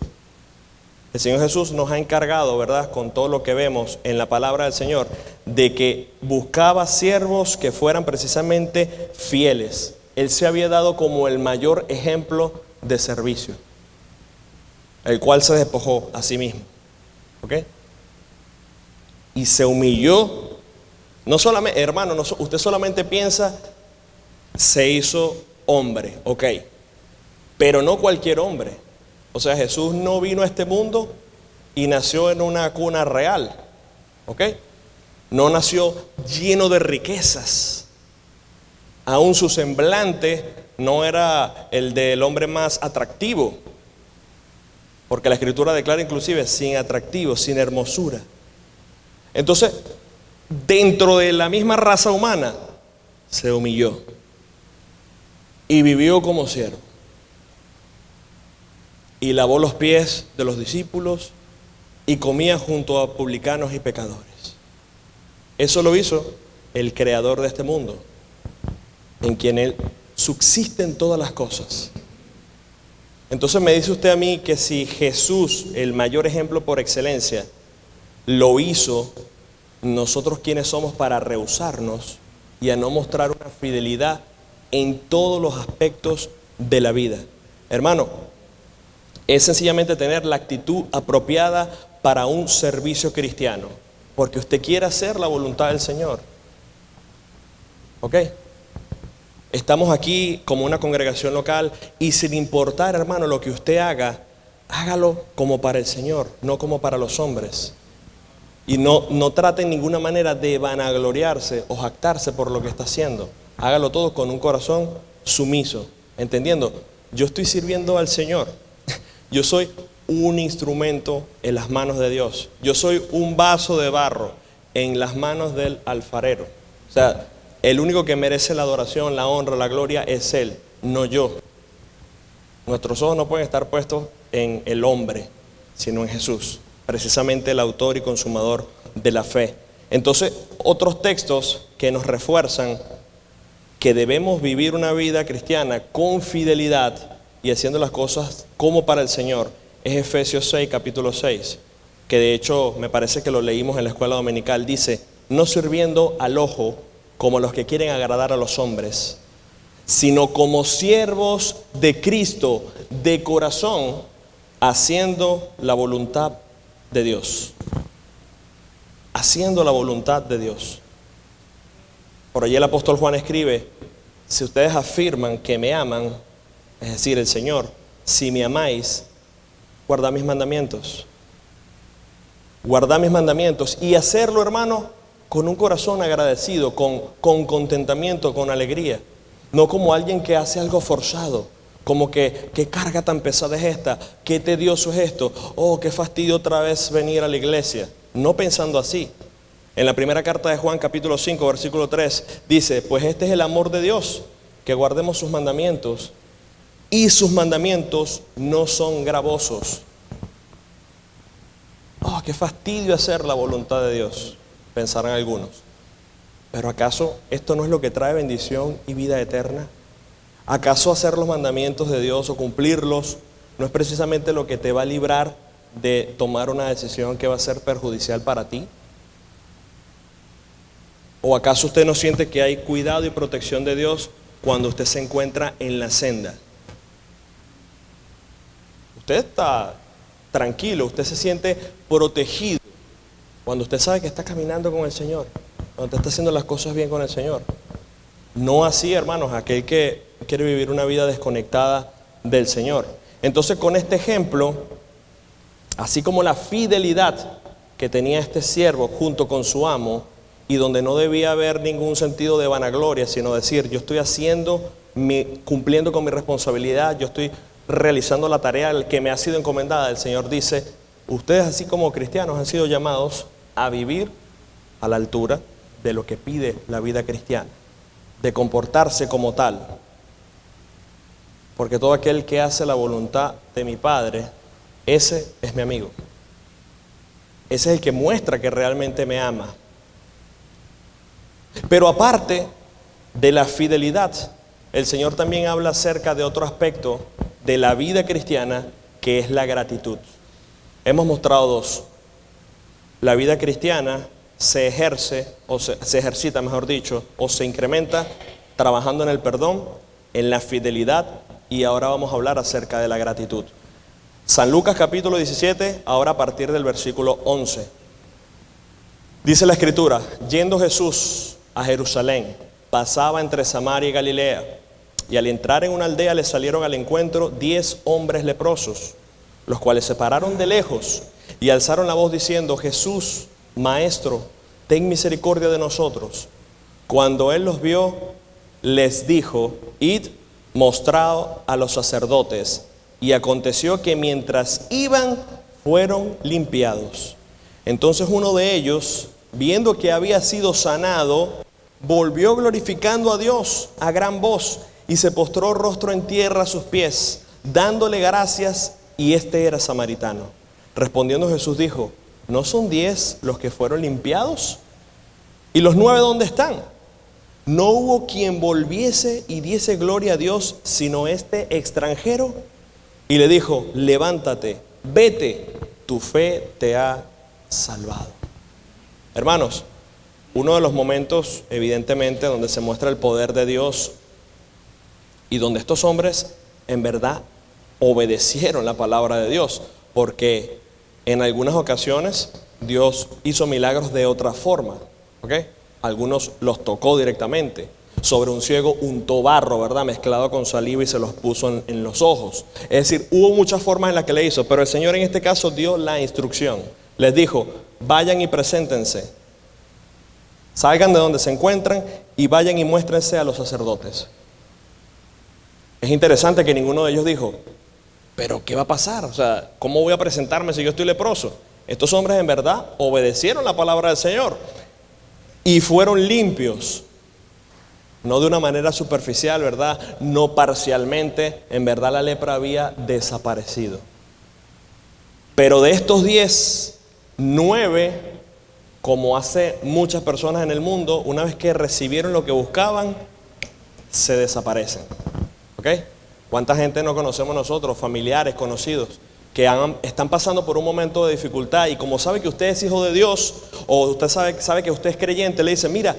Speaker 1: El Señor Jesús nos ha encargado, ¿verdad?, con todo lo que vemos en la palabra del Señor, de que buscaba siervos que fueran precisamente fieles. Él se había dado como el mayor ejemplo de servicio, el cual se despojó a sí mismo. ¿Ok? Y se humilló. No solamente, hermano, usted solamente piensa: se hizo hombre. Ok. pero no cualquier hombre. O sea, Jesús no vino a este mundo y nació en una cuna real, ¿ok? No nació lleno de riquezas. Aún su semblante no era el del hombre más atractivo, porque la Escritura declara inclusive sin atractivo, sin hermosura. Entonces, dentro de la misma raza humana, se humilló y vivió como siervo. Y lavó los pies de los discípulos y comía junto a publicanos y pecadores. Eso lo hizo el creador de este mundo, en quien Él subsisten todas las cosas. Entonces me dice usted a mí que si Jesús, el mayor ejemplo por excelencia, lo hizo, nosotros quiénes somos para rehusarnos y a no mostrar una fidelidad en todos los aspectos de la vida. Hermano, es sencillamente tener la actitud apropiada para un servicio cristiano, porque usted quiere hacer la voluntad del Señor. ¿Ok? Estamos aquí como una congregación local y sin importar, hermano, lo que usted haga, hágalo como para el Señor, no como para los hombres. Y no trate en ninguna manera de vanagloriarse o jactarse por lo que está haciendo. Hágalo todo con un corazón sumiso, entendiendo, yo estoy sirviendo al Señor. Yo soy un instrumento en las manos de Dios. Yo soy un vaso de barro en las manos del alfarero. O sea, el único que merece la adoración, la honra, la gloria es Él, no yo. Nuestros ojos no pueden estar puestos en el hombre, sino en Jesús, precisamente el autor y consumador de la fe. Entonces, otros textos que nos refuerzan que debemos vivir una vida cristiana con fidelidad y haciendo las cosas como para el Señor, es Efesios 6, capítulo 6, que de hecho me parece que lo leímos en la escuela dominical. Dice, no sirviendo al ojo como los que quieren agradar a los hombres, sino como siervos de Cristo de corazón, haciendo la voluntad de Dios. Haciendo la voluntad de Dios. Por allí el apóstol Juan escribe, si ustedes afirman que me aman, es decir, el Señor, si me amáis, guardad mis mandamientos. Guardad mis mandamientos y hacerlo, hermano, con un corazón agradecido, con contentamiento, con alegría. No como alguien que hace algo forzado, como que carga tan pesada es esta, qué tedioso es esto, oh, qué fastidio otra vez venir a la iglesia. No pensando así. En la primera carta de Juan, capítulo 5, versículo 3, dice, pues este es el amor de Dios, que guardemos sus mandamientos, y sus mandamientos no son gravosos. Oh, qué fastidio hacer la voluntad de Dios, pensarán algunos. Pero ¿acaso esto no es lo que trae bendición y vida eterna? ¿Acaso hacer los mandamientos de Dios o cumplirlos no es precisamente lo que te va a librar de tomar una decisión que va a ser perjudicial para ti? ¿O acaso usted no siente que hay cuidado y protección de Dios cuando usted se encuentra en la senda? Usted está tranquilo, usted se siente protegido cuando usted sabe que está caminando con el Señor, cuando usted está haciendo las cosas bien con el Señor. No así, hermanos, aquel que quiere vivir una vida desconectada del Señor. Entonces, con este ejemplo, así como la fidelidad que tenía este siervo junto con su amo, y donde no debía haber ningún sentido de vanagloria, sino decir, yo estoy cumpliendo con mi responsabilidad, yo estoy realizando la tarea que me ha sido encomendada. El Señor dice, ustedes así como cristianos han sido llamados a vivir a la altura de lo que pide la vida cristiana, de comportarse como tal. Porque todo aquel que hace la voluntad de mi Padre, ese es mi amigo. Ese es el que muestra que realmente me ama. Pero aparte de la fidelidad, el Señor también habla acerca de otro aspecto de la vida cristiana, que es la gratitud. Hemos mostrado dos. La vida cristiana se ejercita, mejor dicho, o se incrementa trabajando en el perdón, en la fidelidad, y ahora vamos a hablar acerca de la gratitud. San Lucas capítulo 17, ahora a partir del versículo 11. Dice la Escritura, yendo Jesús a Jerusalén, pasaba entre Samaria y Galilea. y al entrar en una aldea les salieron al encuentro 10 hombres leprosos, los cuales se pararon de lejos y alzaron la voz diciendo: Jesús, Maestro, ten misericordia de nosotros. Cuando él los vio, les dijo: Id, mostraos a los sacerdotes. Y aconteció que mientras iban, fueron limpiados. Entonces uno de ellos, viendo que había sido sanado, volvió glorificando a Dios a gran voz y se postró rostro en tierra a sus pies, dándole gracias, y este era samaritano. Respondiendo Jesús dijo: ¿no son 10 los que fueron limpiados? ¿Y los 9 dónde están? No hubo quien volviese y diese gloria a Dios, sino este extranjero. Y le dijo: levántate, vete, tu fe te ha salvado. Hermanos, uno de los momentos, evidentemente, donde se muestra el poder de Dios y donde estos hombres en verdad obedecieron la palabra de Dios, porque en algunas ocasiones Dios hizo milagros de otra forma, ¿ok? Algunos los tocó directamente. Sobre un ciego untó barro, ¿verdad?, mezclado con saliva y se los puso en los ojos. Es decir, hubo muchas formas en las que le hizo, pero el Señor en este caso dio la instrucción. Les dijo: vayan y preséntense, salgan de donde se encuentran y vayan y muéstrense a los sacerdotes. Es interesante que ninguno de ellos dijo: ¿pero qué va a pasar? O sea, ¿cómo voy a presentarme si yo estoy leproso? Estos hombres en verdad obedecieron la palabra del Señor y fueron limpios. No de una manera superficial, ¿verdad? No parcialmente. En verdad la lepra había desaparecido. Pero de estos 10, 9, como hace muchas personas en el mundo, una vez que recibieron lo que buscaban, se desaparecen. ¿Ok? ¿Cuánta gente no conocemos nosotros, familiares, conocidos, que están pasando por un momento de dificultad y como sabe que usted es hijo de Dios, o usted sabe que usted es creyente, le dice: mira,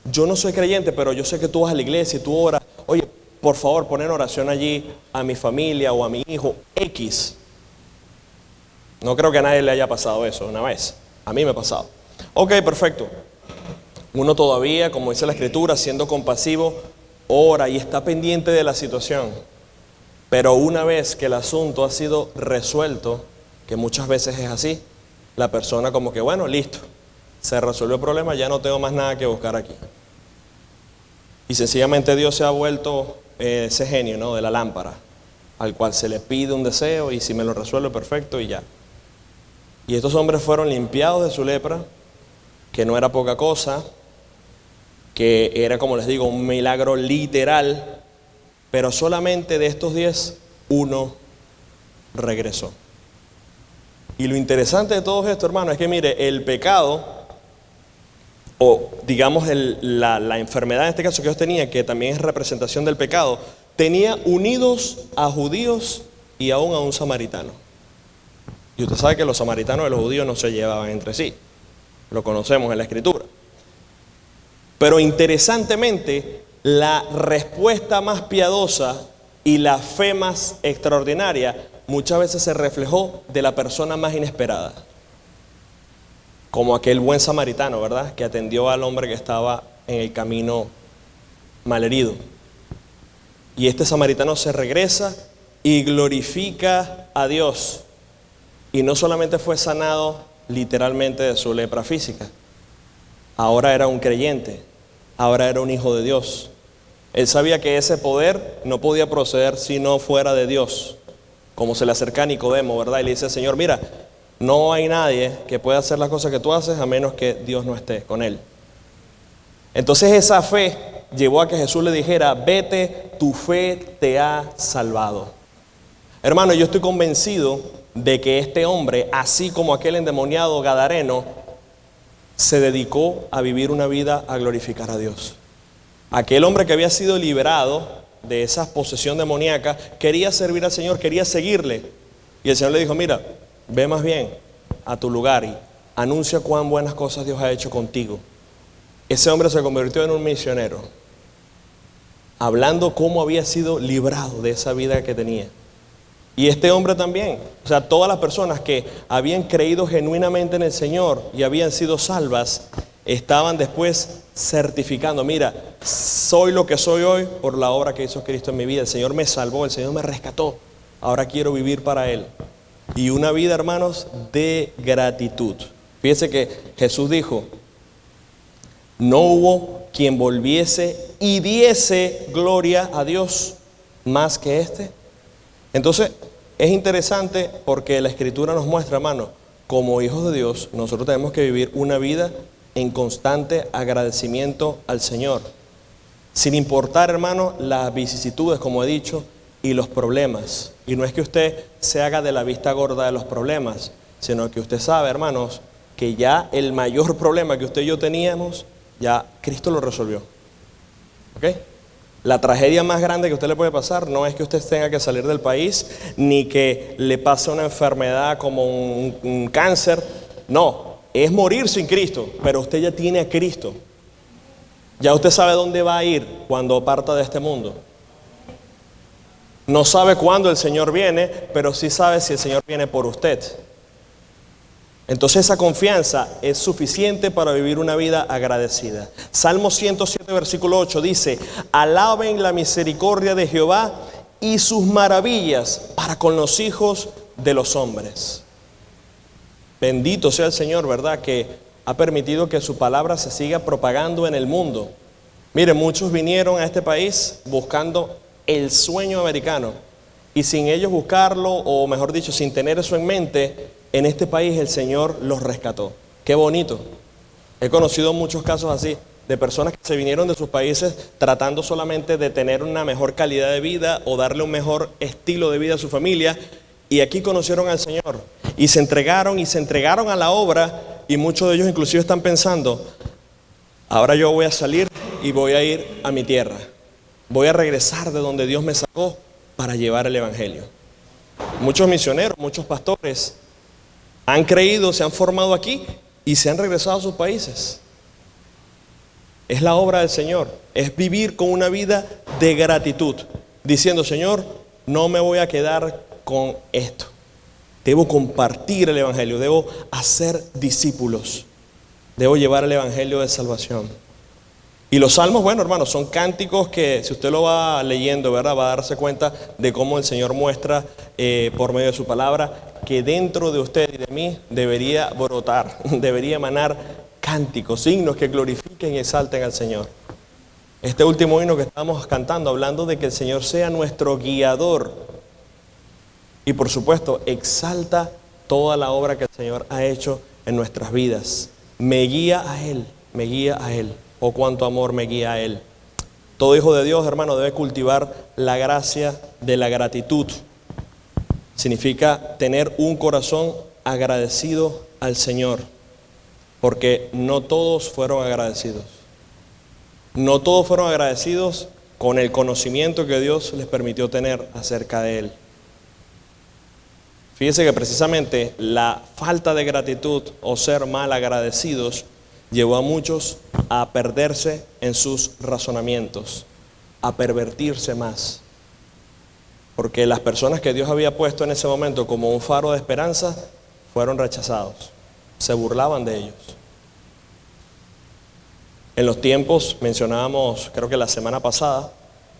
Speaker 1: yo no soy creyente, pero yo sé que tú vas a la iglesia y tú oras. Oye, por favor, pon en oración allí a mi familia o a mi hijo X. No creo que a nadie le haya pasado eso una vez. A mí me ha pasado. Ok, perfecto. Uno todavía, como dice la Escritura, siendo compasivo, ora y está pendiente de la situación. Pero una vez que el asunto ha sido resuelto, que muchas veces es así, la persona como que, bueno, listo, se resolvió el problema, ya no tengo más nada que buscar aquí. Y sencillamente Dios se ha vuelto ese genio, ¿no?, de la lámpara, al cual se le pide un deseo y si me lo resuelve, perfecto, y ya. Y estos hombres fueron limpiados de su lepra, que no era poca cosa, que era, como les digo, un milagro literal, pero solamente de estos 10, uno regresó. Y lo interesante de todo esto, hermano, es que mire, el pecado, o digamos la enfermedad en este caso que ellos tenían, que también es representación del pecado, tenía unidos a judíos y aún a un samaritano. Y usted sabe que los samaritanos y los judíos no se llevaban entre sí. Lo conocemos en la Escritura. Pero interesantemente, la respuesta más piadosa y la fe más extraordinaria muchas veces se reflejó de la persona más inesperada. Como aquel buen samaritano, ¿verdad?, que atendió al hombre que estaba en el camino malherido. Y este samaritano se regresa y glorifica a Dios. Y no solamente fue sanado literalmente de su lepra física, ahora era un creyente, ahora era un hijo de Dios. Él sabía que ese poder no podía proceder si no fuera de Dios. Como se le acerca a Nicodemo, ¿verdad?, y le dice: Señor, mira, no hay nadie que pueda hacer las cosas que tú haces a menos que Dios no esté con él. Entonces esa fe llevó a que Jesús le dijera: vete, tu fe te ha salvado. Hermano, yo estoy convencido de que este hombre, así como aquel endemoniado gadareno, se dedicó a vivir una vida a glorificar a Dios. Aquel hombre que había sido liberado de esa posesión demoníaca quería servir al Señor, quería seguirle. Y el Señor le dijo: mira, ve más bien a tu lugar y anuncia cuán buenas cosas Dios ha hecho contigo. Ese hombre se convirtió en un misionero, hablando cómo había sido librado de esa vida que tenía. Y este hombre también, o sea, todas las personas que habían creído genuinamente en el Señor y habían sido salvas, estaban después certificando, mira, soy lo que soy hoy por la obra que hizo Cristo en mi vida. El Señor me salvó, el Señor me rescató. Ahora quiero vivir para Él. Y una vida, hermanos, de gratitud. Fíjense que Jesús dijo, no hubo quien volviese y diese gloria a Dios más que este. Entonces, es interesante porque la Escritura nos muestra, hermano, como hijos de Dios, nosotros tenemos que vivir una vida en constante agradecimiento al Señor. Sin importar, hermano, las vicisitudes, como he dicho, y los problemas. Y no es que usted se haga de la vista gorda de los problemas, sino que usted sabe, hermanos, que ya el mayor problema que usted y yo teníamos, ya Cristo lo resolvió. ¿Ok? La tragedia más grande que a usted le puede pasar no es que usted tenga que salir del país, ni que le pase una enfermedad como un cáncer. No, es morir sin Cristo, pero usted ya tiene a Cristo. Ya usted sabe dónde va a ir cuando parta de este mundo. No sabe cuándo el Señor viene, pero sí sabe si el Señor viene por usted. Entonces esa confianza es suficiente para vivir una vida agradecida. Salmo 107, versículo 8 dice, alaben la misericordia de Jehová y sus maravillas para con los hijos de los hombres. Bendito sea el Señor, ¿verdad? Que ha permitido que su palabra se siga propagando en el mundo. Miren, muchos vinieron a este país buscando el sueño americano y sin ellos buscarlo, o mejor dicho, sin tener eso en mente, en este país el Señor los rescató. Qué bonito. He conocido muchos casos así, de personas que se vinieron de sus países tratando solamente de tener una mejor calidad de vida o darle un mejor estilo de vida a su familia, y aquí conocieron al Señor y se entregaron a la obra, y muchos de ellos inclusive están pensando, ahora yo voy a salir y voy a ir a mi tierra. Voy a regresar de donde Dios me sacó para llevar el evangelio. Muchos misioneros, muchos pastores han creído, se han formado aquí y se han regresado a sus países. Es la obra del Señor, es vivir con una vida de gratitud, diciendo, Señor, no me voy a quedar con esto. Debo compartir el evangelio, debo hacer discípulos, debo llevar el evangelio de salvación. Y los salmos, bueno, hermanos, son cánticos que si usted lo va leyendo, ¿verdad?, va a darse cuenta de cómo el Señor muestra por medio de su palabra que dentro de usted y de mí debería brotar, debería emanar cánticos, signos que glorifiquen y exalten al Señor. Este último himno que estamos cantando, hablando de que el Señor sea nuestro guiador. Y por supuesto, exalta toda la obra que el Señor ha hecho en nuestras vidas. Me guía a Él, me guía a Él. Oh, cuánto amor me guía a Él. Todo hijo de Dios, hermano, debe cultivar la gracia de la gratitud. Significa tener un corazón agradecido al Señor, porque no todos fueron agradecidos. No todos fueron agradecidos con el conocimiento que Dios les permitió tener acerca de Él. Fíjense que precisamente la falta de gratitud o ser mal agradecidos llevó a muchos a perderse en sus razonamientos, a pervertirse más. Porque las personas que Dios había puesto en ese momento como un faro de esperanza fueron rechazados, se burlaban de ellos. En los tiempos, mencionábamos, creo que la semana pasada,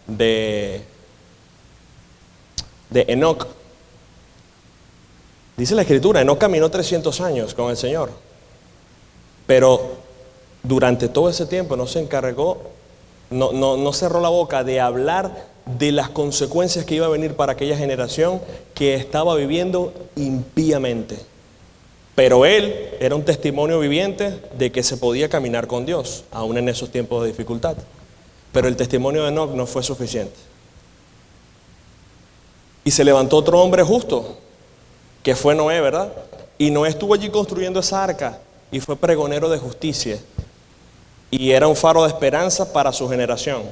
Speaker 1: de Enoc. Dice la Escritura, Enoc caminó 300 años con el Señor, pero durante todo ese tiempo no se encargó, no cerró la boca de hablar de las consecuencias que iba a venir para aquella generación que estaba viviendo impíamente. Pero él era un testimonio viviente de que se podía caminar con Dios, aún en esos tiempos de dificultad. Pero el testimonio de Enoc no fue suficiente. Y se levantó otro hombre justo, que fue Noé, ¿verdad? Y Noé estuvo allí construyendo esa arca y fue pregonero de justicia. Y era un faro de esperanza para su generación.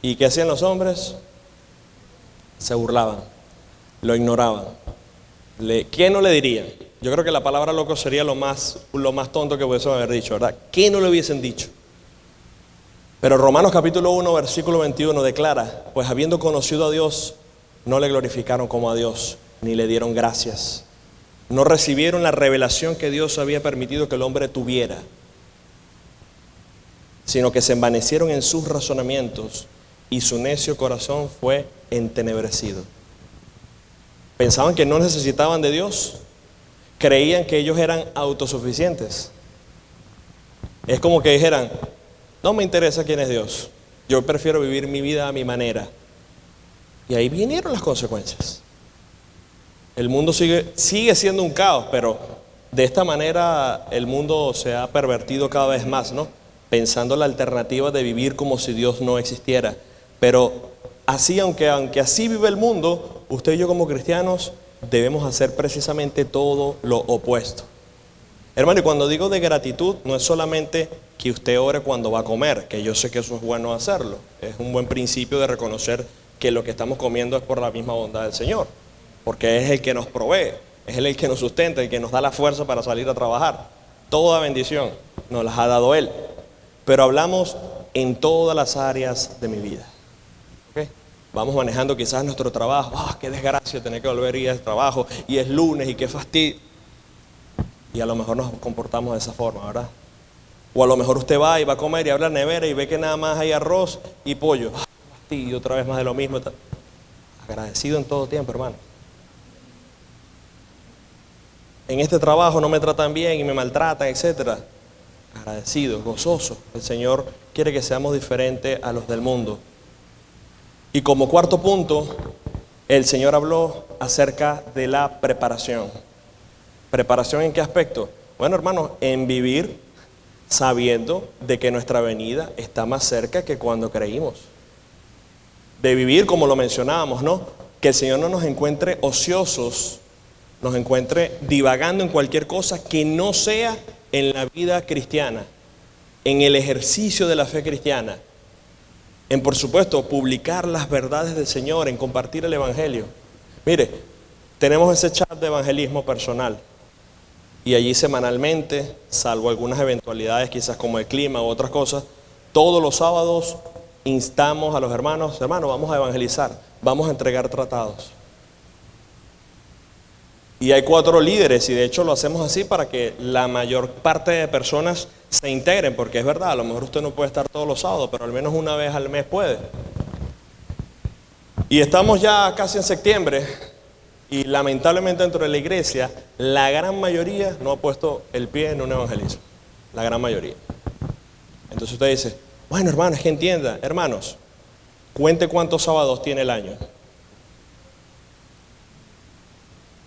Speaker 1: ¿Y qué hacían los hombres? Se burlaban, lo ignoraban. ¿Qué no le dirían? Yo creo que la palabra loco sería lo más tonto que pudiesen haber dicho, ¿verdad? ¿Qué no le hubiesen dicho? Pero Romanos capítulo 1, versículo 21 declara, pues habiendo conocido a Dios, no le glorificaron como a Dios, ni le dieron gracias. No recibieron la revelación que Dios había permitido que el hombre tuviera. sino que se envanecieron en sus razonamientos y su necio corazón fue entenebrecido. Pensaban que no necesitaban de Dios, creían que ellos eran autosuficientes. Es como que dijeran, no me interesa quién es Dios, yo prefiero vivir mi vida a mi manera. Y ahí vinieron las consecuencias. El mundo sigue siendo un caos, pero de esta manera el mundo se ha pervertido cada vez más, ¿no? Pensando la alternativa de vivir como si Dios no existiera. Pero así, aunque así vive el mundo, usted y yo como cristianos debemos hacer precisamente todo lo opuesto. Hermano, y cuando digo de gratitud, no es solamente que usted ore cuando va a comer, que yo sé que eso es bueno hacerlo. Es un buen principio de reconocer que lo que estamos comiendo es por la misma bondad del Señor, porque es el que nos provee, es el que nos sustenta, el que nos da la fuerza para salir a trabajar. Toda bendición nos las ha dado Él. Pero hablamos en todas las áreas de mi vida. ¿Okay? Vamos manejando quizás nuestro trabajo. Qué desgracia tener que volver a ir al trabajo, y es lunes y qué fastidio. Y a lo mejor nos comportamos de esa forma, ¿verdad? O a lo mejor usted va y va a comer y abre la nevera y ve que nada más hay arroz y pollo. Fastidio, otra vez más de lo mismo. Agradecido en todo tiempo, hermano. En este trabajo no me tratan bien y me maltratan, etcétera. Agradecido, gozoso. El Señor quiere que seamos diferentes a los del mundo. Y como cuarto punto, el Señor habló acerca de la preparación. ¿Preparación en qué aspecto? Bueno, hermanos, en vivir sabiendo de que nuestra venida está más cerca que cuando creímos. De vivir, como lo mencionábamos, ¿no? Que el Señor no nos encuentre ociosos, nos encuentre divagando en cualquier cosa que no sea en la vida cristiana, en el ejercicio de la fe cristiana, en, por supuesto, publicar las verdades del Señor, en compartir el Evangelio. Mire, tenemos ese chat de evangelismo personal y allí semanalmente, salvo algunas eventualidades quizás como el clima u otras cosas, todos los sábados instamos a los hermanos, vamos a evangelizar, vamos a entregar tratados. Y hay 4 líderes, y de hecho lo hacemos así para que la mayor parte de personas se integren, porque es verdad, a lo mejor usted no puede estar todos los sábados, pero al menos una vez al mes puede. Y estamos ya casi en septiembre, y lamentablemente dentro de la iglesia, la gran mayoría no ha puesto el pie en un evangelismo. La gran mayoría. Entonces usted dice, bueno, hermano, es que entienda, hermanos, cuente cuántos sábados tiene el año.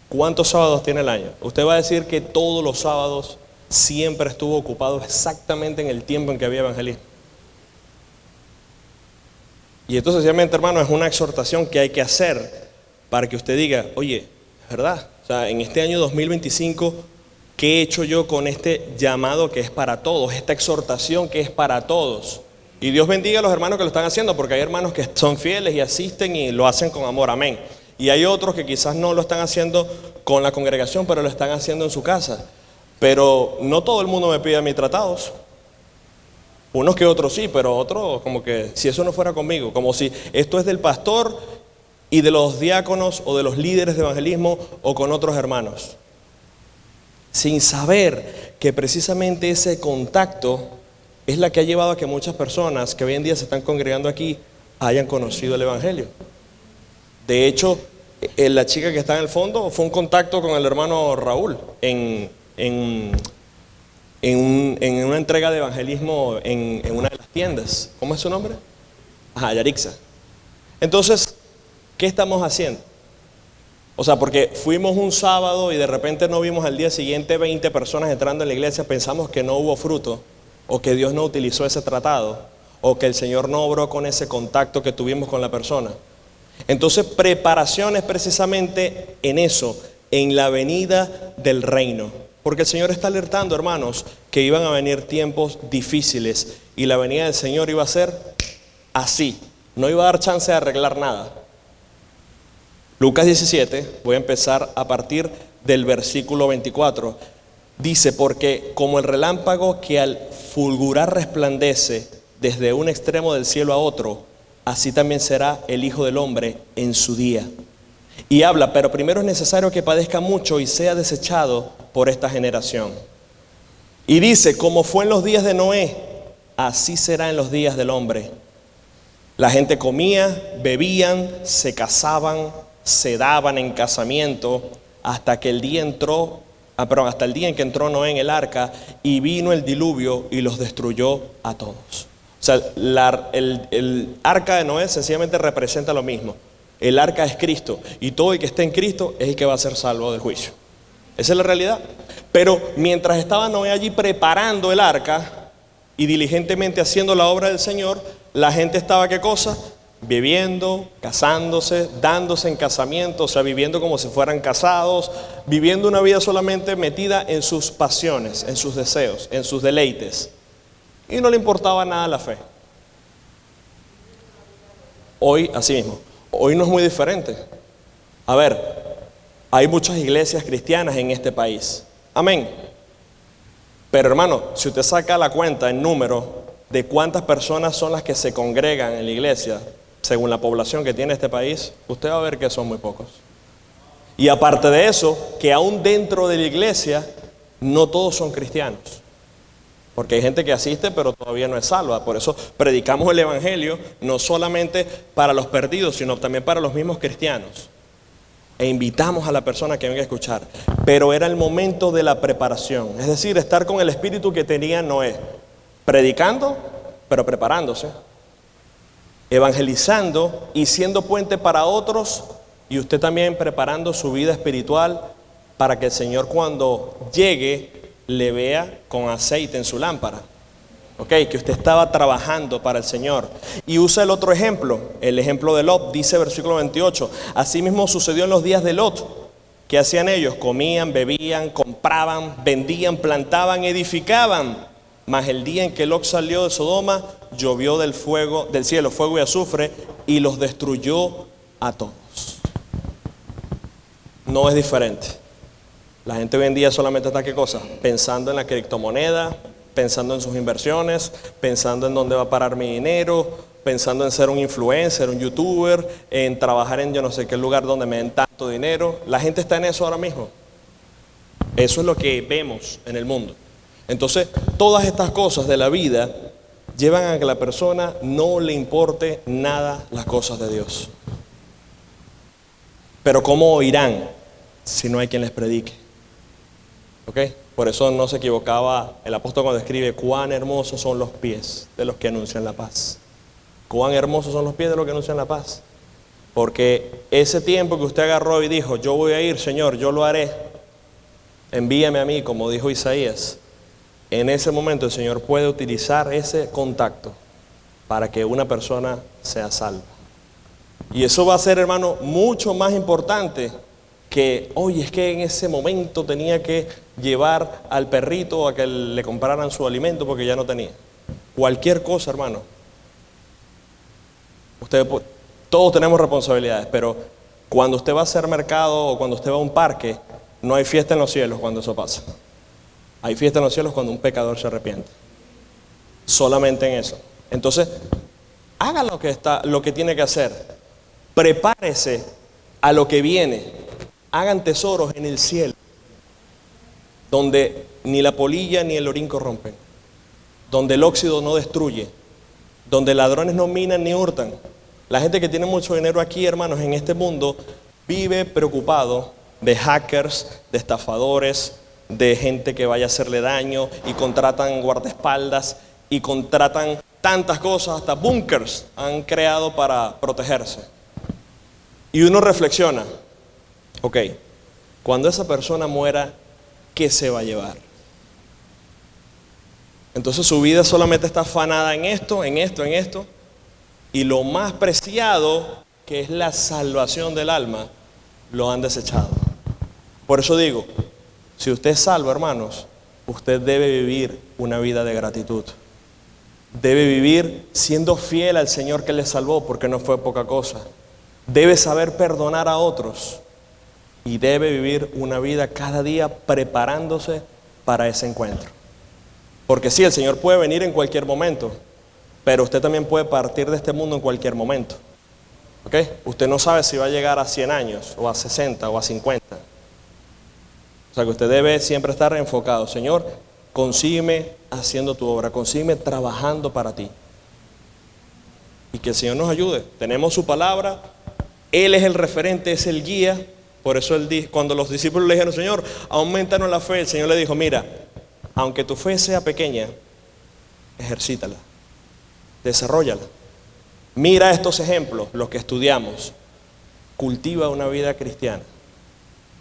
Speaker 1: ¿Cuántos sábados tiene el año? Usted va a decir que todos los sábados siempre estuvo ocupado exactamente en el tiempo en que había evangelismo. Y esto sencillamente, hermano, es una exhortación que hay que hacer para que usted diga, oye, es verdad, o sea, en este año 2025, ¿qué he hecho yo con este llamado que es para todos? Esta exhortación que es para todos. Y Dios bendiga a los hermanos que lo están haciendo, porque hay hermanos que son fieles y asisten y lo hacen con amor, amén. Y hay otros que quizás no lo están haciendo con la congregación, pero lo están haciendo en su casa. Pero no todo el mundo me pide mis tratados. Unos que otros sí, pero otros como que si eso no fuera conmigo, como si esto es del pastor y de los diáconos o de los líderes de evangelismo o con otros hermanos. Sin saber que precisamente ese contacto es la que ha llevado a que muchas personas que hoy en día se están congregando aquí hayan conocido el evangelio. De hecho, la chica que está en el fondo fue un contacto con el hermano Raúl en una entrega de evangelismo en una de las tiendas. ¿Cómo es su nombre? Yarixa. Entonces, ¿qué estamos haciendo? O sea, porque fuimos un sábado y de repente no vimos al día siguiente 20 personas entrando en la iglesia, pensamos que no hubo fruto, o que Dios no utilizó ese tratado, o que el Señor no obró con ese contacto que tuvimos con la persona. Entonces, preparación es precisamente en eso, en la venida del reino. Porque el Señor está alertando, hermanos, que iban a venir tiempos difíciles y la venida del Señor iba a ser así. No iba a dar chance de arreglar nada. Lucas 17, voy a empezar a partir del versículo 24. Dice, porque como el relámpago que al fulgurar resplandece desde un extremo del cielo a otro, así también será el Hijo del Hombre en su día. Y habla, pero primero es necesario que padezca mucho y sea desechado por esta generación. Y dice, como fue en los días de Noé, así será en los días del hombre. La gente comía, bebían, se casaban, se daban en casamiento hasta el día en que entró Noé en el arca y vino el diluvio y los destruyó a todos. O sea, el arca de Noé sencillamente representa lo mismo. El arca es Cristo y todo el que esté en Cristo es el que va a ser salvo del juicio. Esa es la realidad. Pero mientras estaba Noé allí preparando el arca y diligentemente haciendo la obra del Señor, la gente estaba, ¿qué cosa? Bebiendo, casándose, dándose en casamiento, o sea, viviendo como si fueran casados, viviendo una vida solamente metida en sus pasiones, en sus deseos, en sus deleites. Y no le importaba nada la fe. Hoy, así mismo, hoy no es muy diferente. A ver, hay muchas iglesias cristianas en este país. Amén. Pero hermano, si usted saca la cuenta en número de cuántas personas son las que se congregan en la iglesia, según la población que tiene este país, usted va a ver que son muy pocos. Y aparte de eso, que aún dentro de la iglesia, no todos son cristianos. Porque hay gente que asiste pero todavía no es salva. Por eso predicamos el evangelio no solamente para los perdidos, sino también para los mismos cristianos. E invitamos a la persona que venga a escuchar. Pero era el momento de la preparación. Es decir, estar con el espíritu que tenía Noé. Predicando, pero preparándose. Evangelizando y siendo puente para otros. Y usted también preparando su vida espiritual para que el Señor cuando llegue le vea con aceite en su lámpara. Ok, que usted estaba trabajando para el Señor. Y usa el otro ejemplo, el ejemplo de Lot. Dice versículo 28, asimismo sucedió en los días de Lot. ¿Qué hacían ellos? Comían, bebían, compraban, vendían, plantaban, edificaban. Mas el día en que Lot salió de Sodoma, llovió del cielo fuego y azufre y los destruyó a todos. No es diferente. La gente hoy en día solamente está, ¿qué cosa? Pensando en la criptomoneda, pensando en sus inversiones, pensando en dónde va a parar mi dinero, pensando en ser un influencer, un youtuber, en trabajar en yo no sé qué lugar donde me den tanto dinero. La gente está en eso ahora mismo. Eso es lo que vemos en el mundo. Entonces, todas estas cosas de la vida llevan a que a la persona no le importe nada las cosas de Dios. Pero ¿cómo oirán si no hay quien les predique? ¿Ok? Por eso no se equivocaba el apóstol cuando escribe: cuán hermosos son los pies de los que anuncian la paz. Cuán hermosos son los pies de los que anuncian la paz. Porque ese tiempo que usted agarró y dijo: yo voy a ir, Señor, yo lo haré, envíame a mí, como dijo Isaías. En ese momento el Señor puede utilizar ese contacto para que una persona sea salva. Y eso va a ser, hermano, mucho más importante que, oye, es que en ese momento tenía que llevar al perrito a que le compraran su alimento porque ya no tenía. Cualquier cosa, hermano. Todos tenemos responsabilidades, pero cuando usted va a hacer mercado o cuando usted va a un parque, no hay fiesta en los cielos cuando eso pasa. Hay fiesta en los cielos cuando un pecador se arrepiente. Solamente en eso. Entonces, haga lo que tiene que hacer. Prepárese a lo que viene. Hagan tesoros en el cielo, donde ni la polilla ni el orín corrompen, donde el óxido no destruye, donde ladrones no minan ni hurtan. La gente que tiene mucho dinero aquí, hermanos, en este mundo, vive preocupado de hackers, de estafadores, de gente que vaya a hacerle daño, y contratan guardaespaldas y contratan tantas cosas, hasta búnkers han creado para protegerse. Y uno reflexiona: ok, cuando esa persona muera, ¿qué se va a llevar? Entonces su vida solamente está afanada en esto, en esto, en esto. Y lo más preciado, que es la salvación del alma, lo han desechado. Por eso digo, si usted es salvo, hermanos, usted debe vivir una vida de gratitud. Debe vivir siendo fiel al Señor que le salvó, porque no fue poca cosa. Debe saber perdonar a otros. Y debe vivir una vida cada día preparándose para ese encuentro. Porque sí, el Señor puede venir en cualquier momento, pero usted también puede partir de este mundo en cualquier momento. ¿Ok? Usted no sabe si va a llegar a 100 años, o a 60, o a 50. O sea que usted debe siempre estar enfocado: Señor, consígueme haciendo tu obra, consígueme trabajando para ti. Y que el Señor nos ayude. Tenemos su palabra, Él es el referente, es el guía. Por eso cuando los discípulos le dijeron, Señor, aumentanos la fe, el Señor le dijo, mira, aunque tu fe sea pequeña, ejercítala, desarróllala. Mira estos ejemplos, los que estudiamos. Cultiva una vida cristiana.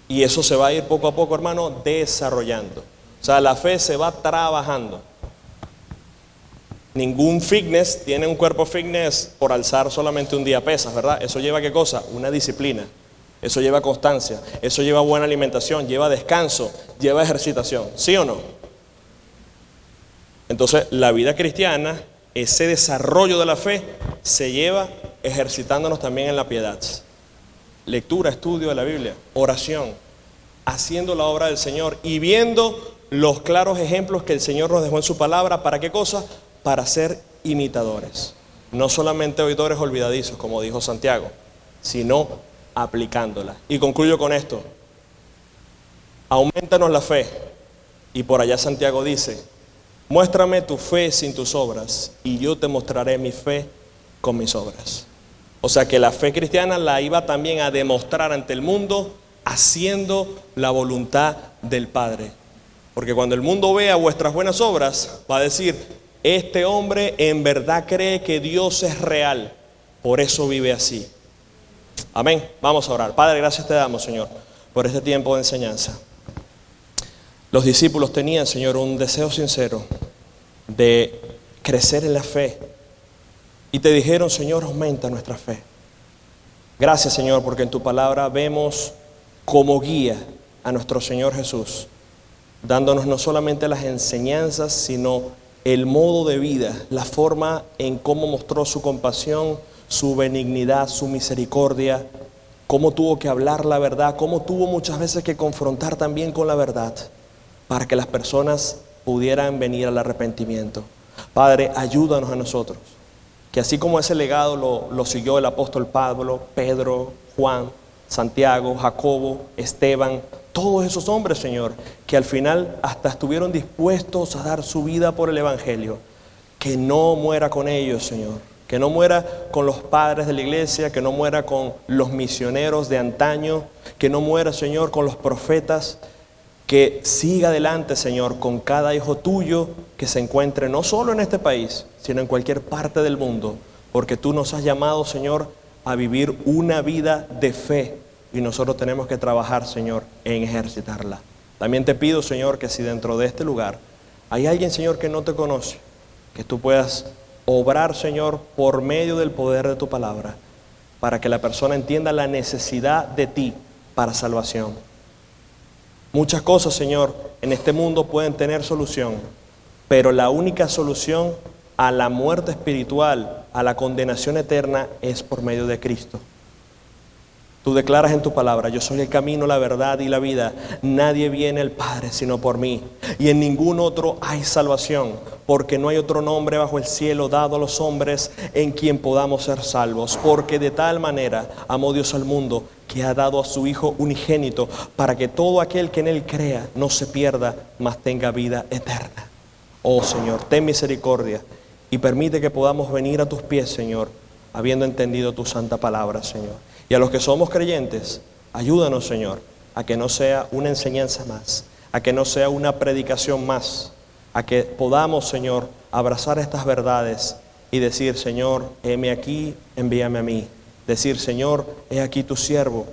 Speaker 1: Y eso se va a ir poco a poco, hermano, desarrollando. O sea, la fe se va trabajando. Ningún fitness tiene un cuerpo fitness por alzar solamente un día pesas, ¿verdad? Eso lleva ¿qué cosa? Una disciplina. Eso lleva constancia. Eso lleva buena alimentación, lleva descanso, lleva ejercitación. ¿Sí o no? Entonces, la vida cristiana, ese desarrollo de la fe, se lleva ejercitándonos también en la piedad. Lectura, estudio de la Biblia, oración, haciendo la obra del Señor y viendo los claros ejemplos que el Señor nos dejó en su palabra. ¿Para qué cosa? Para ser imitadores. No solamente oidores olvidadizos, como dijo Santiago, sino aplicándola. Y concluyo con esto. Aumentanos la fe. Y por allá Santiago dice, muéstrame tu fe sin tus obras, y yo te mostraré mi fe con mis obras. O sea que la fe cristiana la iba también a demostrar ante el mundo, haciendo la voluntad del Padre. Porque cuando el mundo vea vuestras buenas obras, va a decir, este hombre en verdad cree que Dios es real, por eso vive así. Amén. Vamos a orar. Padre, gracias te damos, Señor, por este tiempo de enseñanza. Los discípulos tenían, Señor, un deseo sincero de crecer en la fe. Y te dijeron, Señor, aumenta nuestra fe. Gracias, Señor, porque en tu palabra vemos como guía a nuestro Señor Jesús, dándonos no solamente las enseñanzas, sino el modo de vida, la forma en cómo mostró su compasión, su benignidad, su misericordia, cómo tuvo que hablar la verdad, cómo tuvo muchas veces que confrontar también con la verdad, para que las personas pudieran venir al arrepentimiento. Padre, ayúdanos a nosotros, que así como ese legado lo siguió el apóstol Pablo, Pedro, Juan, Santiago, Jacobo, Esteban, todos esos hombres, Señor, que al final hasta estuvieron dispuestos a dar su vida por el Evangelio, que no muera con ellos, Señor, que no muera con los padres de la iglesia, que no muera con los misioneros de antaño, que no muera, Señor, con los profetas, que siga adelante, Señor, con cada hijo tuyo que se encuentre no solo en este país, sino en cualquier parte del mundo, porque tú nos has llamado, Señor, a vivir una vida de fe. Y nosotros tenemos que trabajar, Señor, en ejercitarla. También te pido, Señor, que si dentro de este lugar hay alguien, Señor, que no te conoce, que tú puedas obrar, Señor, por medio del poder de tu palabra, para que la persona entienda la necesidad de ti para salvación. Muchas cosas, Señor, en este mundo pueden tener solución, pero la única solución a la muerte espiritual, a la condenación eterna, es por medio de Cristo. Tú declaras en tu palabra, yo soy el camino, la verdad y la vida. Nadie viene al Padre sino por mí. Y en ningún otro hay salvación, porque no hay otro nombre bajo el cielo dado a los hombres en quien podamos ser salvos. Porque de tal manera amó Dios al mundo, que ha dado a su Hijo unigénito, para que todo aquel que en Él crea no se pierda, mas tenga vida eterna. Oh Señor, ten misericordia y permite que podamos venir a tus pies, Señor, habiendo entendido tu santa palabra, Señor. Y a los que somos creyentes, ayúdanos, Señor, a que no sea una enseñanza más, a que no sea una predicación más, a que podamos, Señor, abrazar estas verdades y decir, Señor, heme aquí, envíame a mí. Decir, Señor, he aquí tu siervo,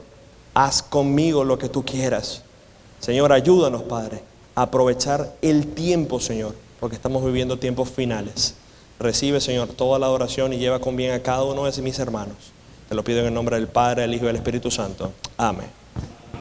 Speaker 1: haz conmigo lo que tú quieras. Señor, ayúdanos, Padre, a aprovechar el tiempo, Señor, porque estamos viviendo tiempos finales. Recibe, Señor, toda la adoración y lleva con bien a cada uno de mis hermanos. Te lo pido en el nombre del Padre, del Hijo y del Espíritu Santo. Amén.